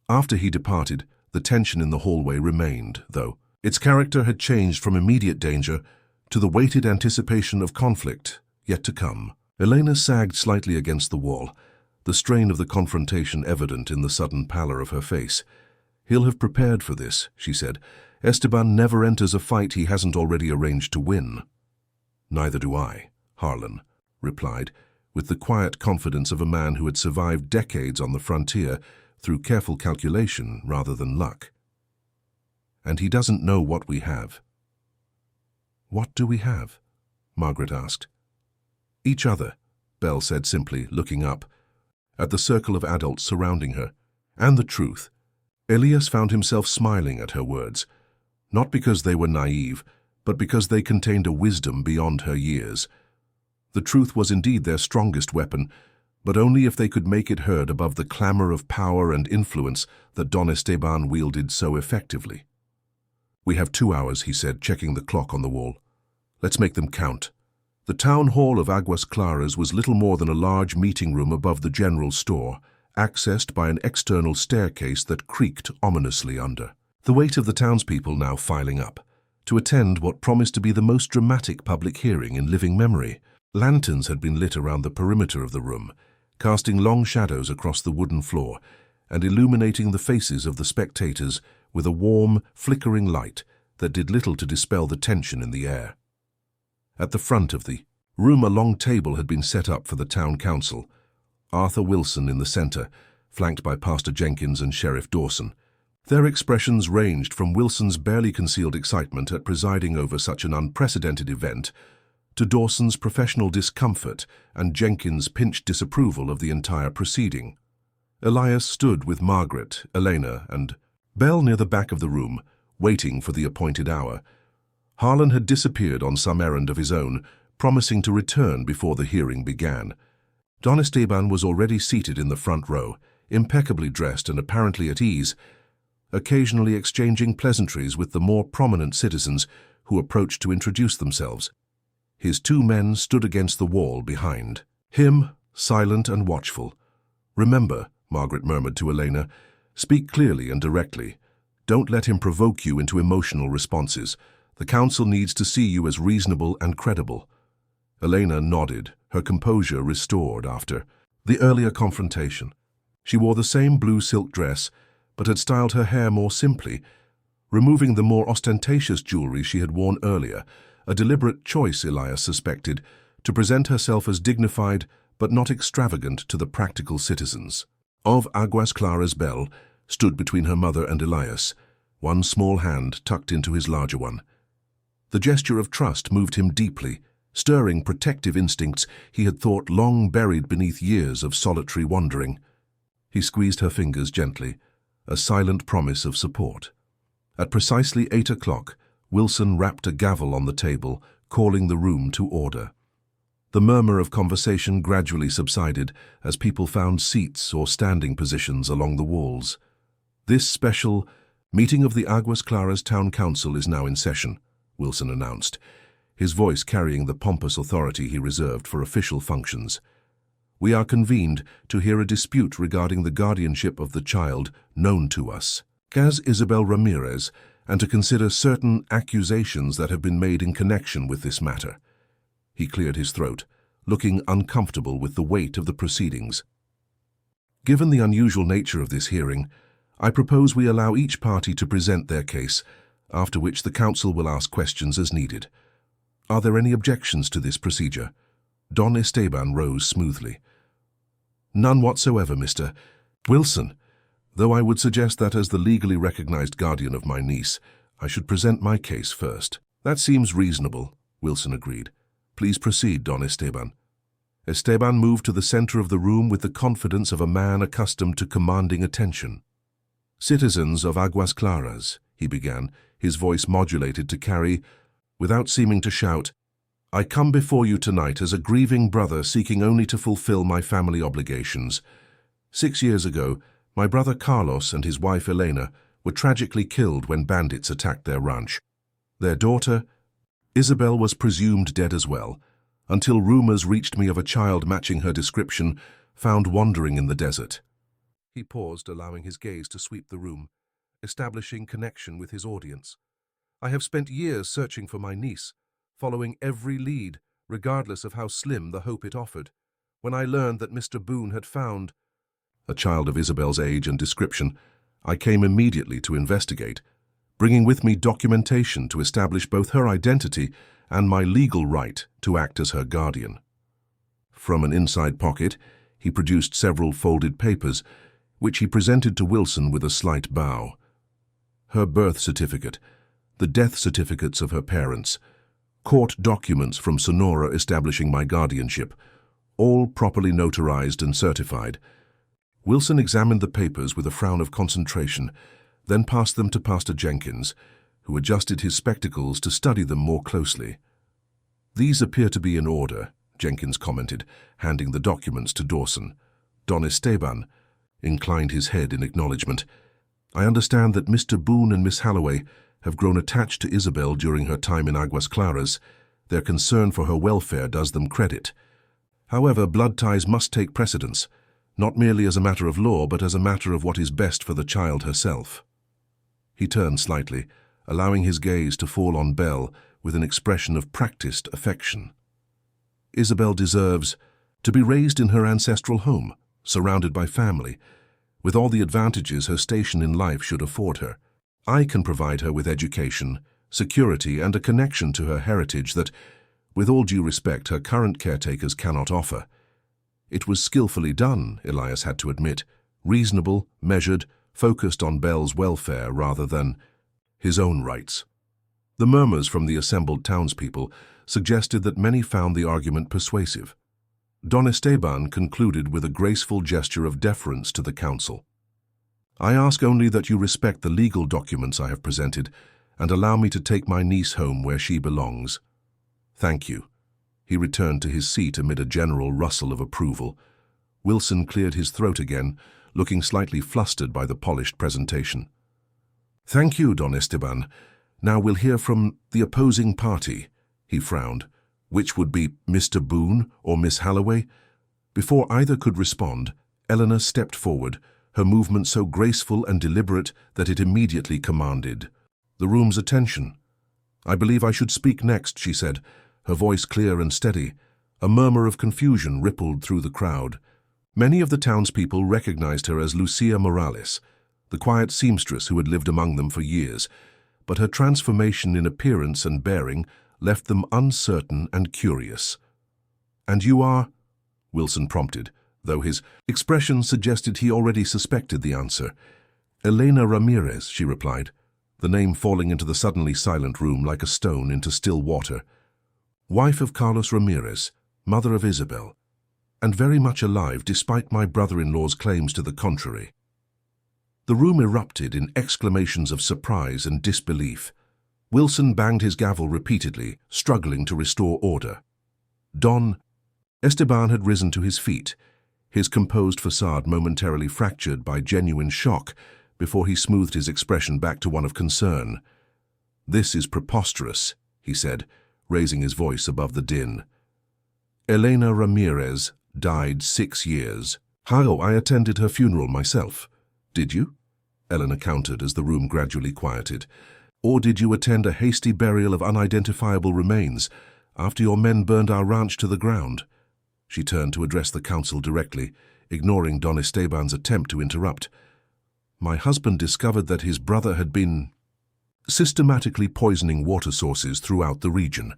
After he departed, the tension in the hallway remained, though. Its character had changed from immediate danger to the weighted anticipation of conflict yet to come. Elena sagged slightly against the wall, the strain of the confrontation evident in the sudden pallor of her face. He'll have prepared for this, she said. Esteban never enters a fight he hasn't already arranged to win. Neither do I, Harlan replied, with the quiet confidence of a man who had survived decades on the frontier through careful calculation rather than luck. And he doesn't know what we have. What do we have? Margaret asked. Each other, Belle said simply, looking up at the circle of adults surrounding her. And the truth. Elias found himself smiling at her words, not because they were naive, but because they contained a wisdom beyond her years. The truth was indeed their strongest weapon, but only if they could make it heard above the clamor of power and influence that Don Esteban wielded so effectively. We have 2 hours, he said, checking the clock on the wall. Let's make them count. The town hall of Aguas Claras was little more than a large meeting room above the general store, accessed by an external staircase that creaked ominously under. The weight of the townspeople now filing up, to attend what promised to be the most dramatic public hearing in living memory. Lanterns had been lit around the perimeter of the room, casting long shadows across the wooden floor and illuminating the faces of the spectators with a warm, flickering light that did little to dispel the tension in the air. At the front of the room, a long table had been set up for the town council, Arthur Wilson in the center, flanked by Pastor Jenkins and Sheriff Dawson. Their expressions ranged from Wilson's barely concealed excitement at presiding over such an unprecedented event to Dawson's professional discomfort and Jenkins' pinched disapproval of the entire proceeding. Elias stood with Margaret, Elena, and Belle near the back of the room, waiting for the appointed hour. Harlan had disappeared on some errand of his own, promising to return before the hearing began. Don Esteban was already seated in the front row, impeccably dressed and apparently at ease. occasionally exchanging pleasantries with the more prominent citizens who approached to introduce themselves. His 2 men stood against the wall behind him, silent and watchful. "Remember," Margaret murmured to Elena, "speak clearly and directly. Don't let him provoke you into emotional responses. The council needs to see you as reasonable and credible." Elena nodded, her composure restored after the earlier confrontation. She wore the same blue silk dress, but had styled her hair more simply, removing the more ostentatious jewelry she had worn earlier, a deliberate choice, Elias suspected, to present herself as dignified but not extravagant to the practical citizens. Of Aguas Claras, Belle stood between her mother and Elias, one small hand tucked into his larger one. The gesture of trust moved him deeply, stirring protective instincts he had thought long buried beneath years of solitary wandering. He squeezed her fingers gently, a silent promise of support. At precisely 8 o'clock, Wilson rapped a gavel on the table, calling the room to order. The murmur of conversation gradually subsided as people found seats or standing positions along the walls. "This special meeting of the Aguas Claras Town Council is now in session," Wilson announced, his voice carrying the pompous authority he reserved for official functions. "We are convened to hear a dispute regarding the guardianship of the child known to us, Gaz Isabel Ramirez, and to consider certain accusations that have been made in connection with this matter." He cleared his throat, looking uncomfortable with the weight of the proceedings. "Given the unusual nature of this hearing, I propose we allow each party to present their case, after which the council will ask questions as needed. Are there any objections to this procedure?" Don Esteban rose smoothly. "None whatsoever, Mr. Wilson, though I would suggest that as the legally recognized guardian of my niece, I should present my case first." "That seems reasonable," Wilson agreed. "Please proceed, Don Esteban." Esteban moved to the center of the room with the confidence of a man accustomed to commanding attention. "Citizens of Aguas Claras," he began, his voice modulated to carry, without seeming to shout, "I come before you tonight as a grieving brother seeking only to fulfill my family obligations. 6 years ago, my brother Carlos and his wife Elena were tragically killed when bandits attacked their ranch. Their daughter, Isabel, was presumed dead as well, until rumors reached me of a child matching her description found wandering in the desert." He paused, allowing his gaze to sweep the room, establishing connection with his audience. "I have spent years searching for my niece, following every lead, regardless of how slim the hope it offered. When I learned that Mr. Boone had found a child of Isabel's age and description, I came immediately to investigate, bringing with me documentation to establish both her identity and my legal right to act as her guardian." From an inside pocket, he produced several folded papers, which he presented to Wilson with a slight bow. Her birth certificate, the death certificates of her parents, court documents from Sonora establishing my guardianship, all properly notarized and certified. Wilson examined the papers with a frown of concentration, then passed them to Pastor Jenkins, who adjusted his spectacles to study them more closely. "These appear to be in order," Jenkins commented, handing the documents to Dawson. Don Esteban inclined his head in acknowledgement. "I understand that Mr. Boone and Miss Halloway have grown attached to Isabel during her time in Aguas Claras. Their concern for her welfare does them credit. However, blood ties must take precedence, not merely as a matter of law, but as a matter of what is best for the child herself." He turned slightly, allowing his gaze to fall on Belle with an expression of practiced affection. "Isabel deserves to be raised in her ancestral home, surrounded by family, with all the advantages her station in life should afford her. I can provide her with education, security, and a connection to her heritage that, with all due respect, her current caretakers cannot offer." It was skillfully done, Elias had to admit, reasonable, measured, focused on Belle's welfare rather than his own rights. The murmurs from the assembled townspeople suggested that many found the argument persuasive. Don Esteban concluded with a graceful gesture of deference to the council. "I ask only that you respect the legal documents I have presented and allow me to take my niece home where she belongs." "Thank you." He returned to his seat amid a general rustle of approval. Wilson cleared his throat again, looking slightly flustered by the polished presentation. Thank you, Don Esteban. Now we'll hear from the opposing party. He frowned. Which would be Mr. Boone or Miss Halloway? Before either could respond, Eleanor stepped forward, her movement so graceful and deliberate that it immediately commanded the room's attention. I believe I should speak next, she said, her voice clear and steady. A murmur of confusion rippled through the crowd. Many of the townspeople recognized her as Lucia Morales, the quiet seamstress who had lived among them for years, but her transformation in appearance and bearing left them uncertain and curious. "And you are?" Wilson prompted, though his expression suggested he already suspected the answer. "Elena Ramirez," she replied, the name falling into the suddenly silent room like a stone into still water. "Wife of Carlos Ramirez, mother of Isabel, and very much alive despite my brother-in-law's claims to the contrary." The room erupted in exclamations of surprise and disbelief. Wilson banged his gavel repeatedly, struggling to restore order. Don Esteban had risen to his feet, his composed facade momentarily fractured by genuine shock before he smoothed his expression back to one of concern. "This is preposterous," he said, raising his voice above the din. "Elena Ramirez died 6 years. How I attended her funeral myself." "Did you?" Eleanor countered as the room gradually quieted. "Or did you attend a hasty burial of unidentifiable remains after your men burned our ranch to the ground?" She turned to address the council directly, ignoring Don Esteban's attempt to interrupt. "My husband discovered that his brother had been systematically poisoning water sources throughout the region,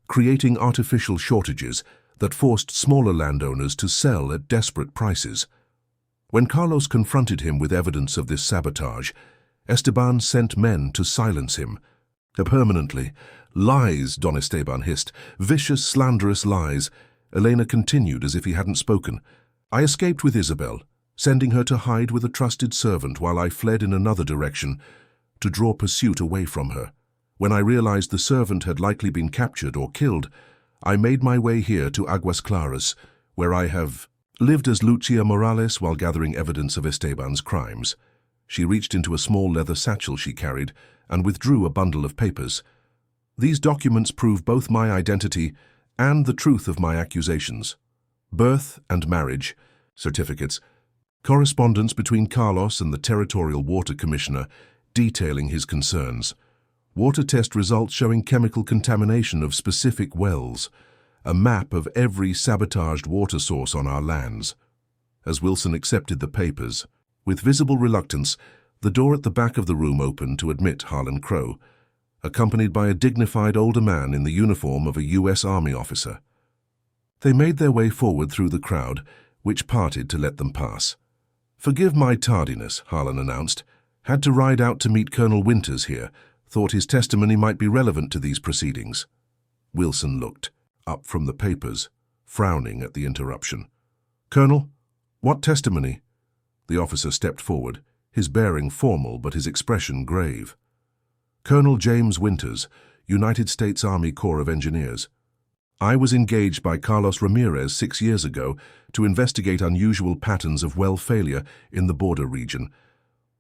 creating artificial shortages that forced smaller landowners to sell at desperate prices. When Carlos confronted him with evidence of this sabotage, Esteban sent men to silence him. Permanently. Lies, Don Esteban hissed. Vicious, slanderous lies. Elena continued as if he hadn't spoken. "I escaped with Isabel, sending her to hide with a trusted servant while I fled in another direction to draw pursuit away from her. When I realized the servant had likely been captured or killed, I made my way here to Aguas Claras, where I have lived as Lucia Morales while gathering evidence of Esteban's crimes." She reached into a small leather satchel she carried and withdrew a bundle of papers. "These documents prove both my identity and the truth of my accusations. Birth and marriage certificates, correspondence between Carlos and the Territorial Water Commissioner detailing his concerns, water test results showing chemical contamination of specific wells, a map of every sabotaged water source on our lands." As Wilson accepted the papers, with visible reluctance, the door at the back of the room opened to admit Harlan Crow, accompanied by a dignified older man in the uniform of a U.S. Army officer. They made their way forward through the crowd, which parted to let them pass. "Forgive my tardiness," Harlan announced. "Had to ride out to meet Colonel Winters here. Thought his testimony might be relevant to these proceedings." Wilson looked up from the papers, frowning at the interruption. "Colonel, what testimony?" The officer stepped forward, his bearing formal but his expression grave. "Colonel James Winters, United States Army Corps of Engineers. I was engaged by Carlos Ramirez 6 years ago to investigate unusual patterns of well failure in the border region.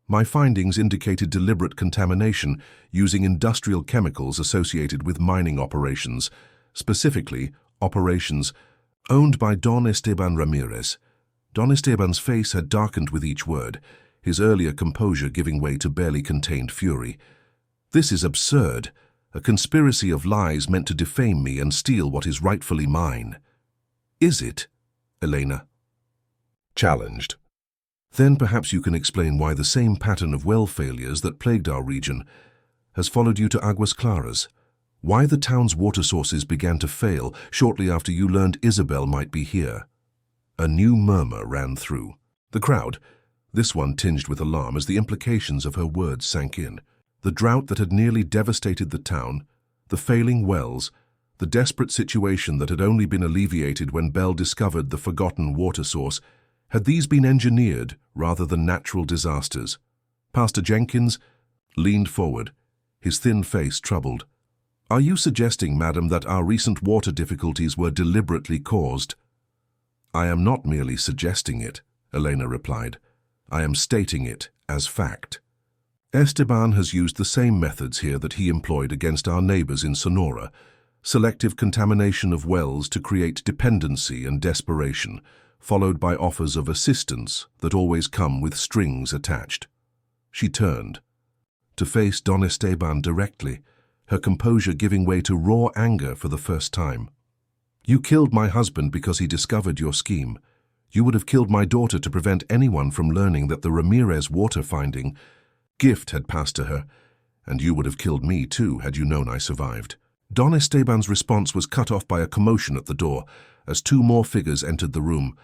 My findings indicated deliberate contamination using industrial chemicals associated with mining operations, specifically operations owned by Don Esteban Ramirez." Don Esteban's face had darkened with each word, his earlier composure giving way to barely contained fury. "This is absurd. A conspiracy of lies meant to defame me and steal what is rightfully mine." "Is it?" Elena challenged. "Then perhaps you can explain why the same pattern of well failures that plagued our region has followed you to Aguas Claras. Why the town's water sources began to fail shortly after you learned Isabel might be here." A new murmur ran through the crowd, this one tinged with alarm as the implications of her words sank in. The drought that had nearly devastated the town, the failing wells, the desperate situation that had only been alleviated when Bell discovered the forgotten water source, had these been engineered rather than natural disasters? Pastor Jenkins leaned forward, his thin face troubled. "Are you suggesting, madam, that our recent water difficulties were deliberately caused?" "I am not merely suggesting it," Elena replied. "I am stating it as fact." Esteban has used the same methods here that he employed against our neighbors in Sonora, selective contamination of wells to create dependency and desperation, followed by offers of assistance that always come with strings attached. She turned to face Don Esteban directly, her composure giving way to raw anger for the first time. You killed my husband because he discovered your scheme. You would have killed my daughter to prevent anyone from learning that the Ramirez water-finding gift had passed to her, and you would have killed me too had you known I survived. Don Esteban's response was cut off by a commotion at the door as two more figures entered the room.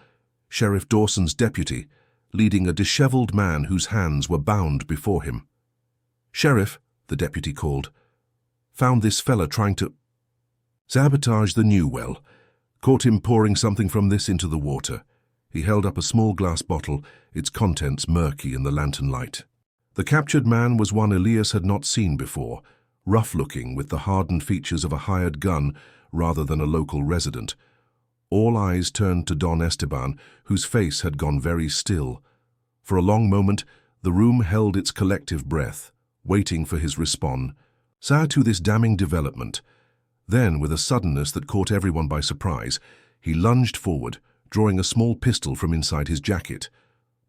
Sheriff Dawson's deputy, leading a disheveled man whose hands were bound before him. "Sheriff," the deputy called, "found this fella trying to sabotage the new well. Caught him pouring something from this into the water." He held up a small glass bottle, its contents murky in the lantern light. The captured man was one Elias had not seen before, rough-looking with the hardened features of a hired gun rather than a local resident. All eyes turned to Don Esteban, whose face had gone very still. For a long moment, the room held its collective breath, waiting for his response to this damning development. Then, with a suddenness that caught everyone by surprise, he lunged forward, drawing a small pistol from inside his jacket.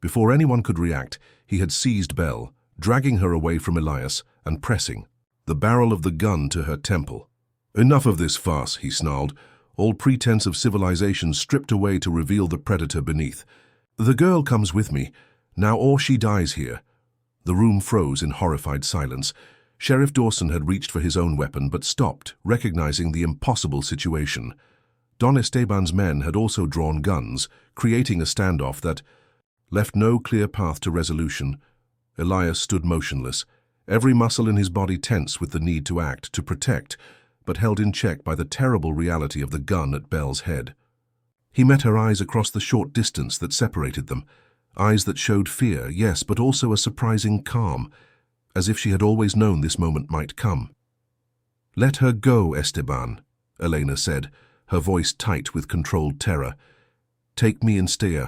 Before anyone could react, he had seized Belle, dragging her away from Elias and pressing the barrel of the gun to her temple. "Enough of this farce," he snarled, all pretense of civilization stripped away to reveal the predator beneath. "The girl comes with me, now or she dies here." The room froze in horrified silence. Sheriff Dawson had reached for his own weapon but stopped, recognizing the impossible situation. Don Esteban's men had also drawn guns, creating a standoff that left no clear path to resolution. Elias stood motionless, every muscle in his body tense with the need to act, to protect, but held in check by the terrible reality of the gun at Belle's head. He met her eyes across the short distance that separated them, eyes that showed fear, yes, but also a surprising calm, as if she had always known this moment might come. "Let her go, Esteban," Elena said, her voice tight with controlled terror. "Take me and Stea.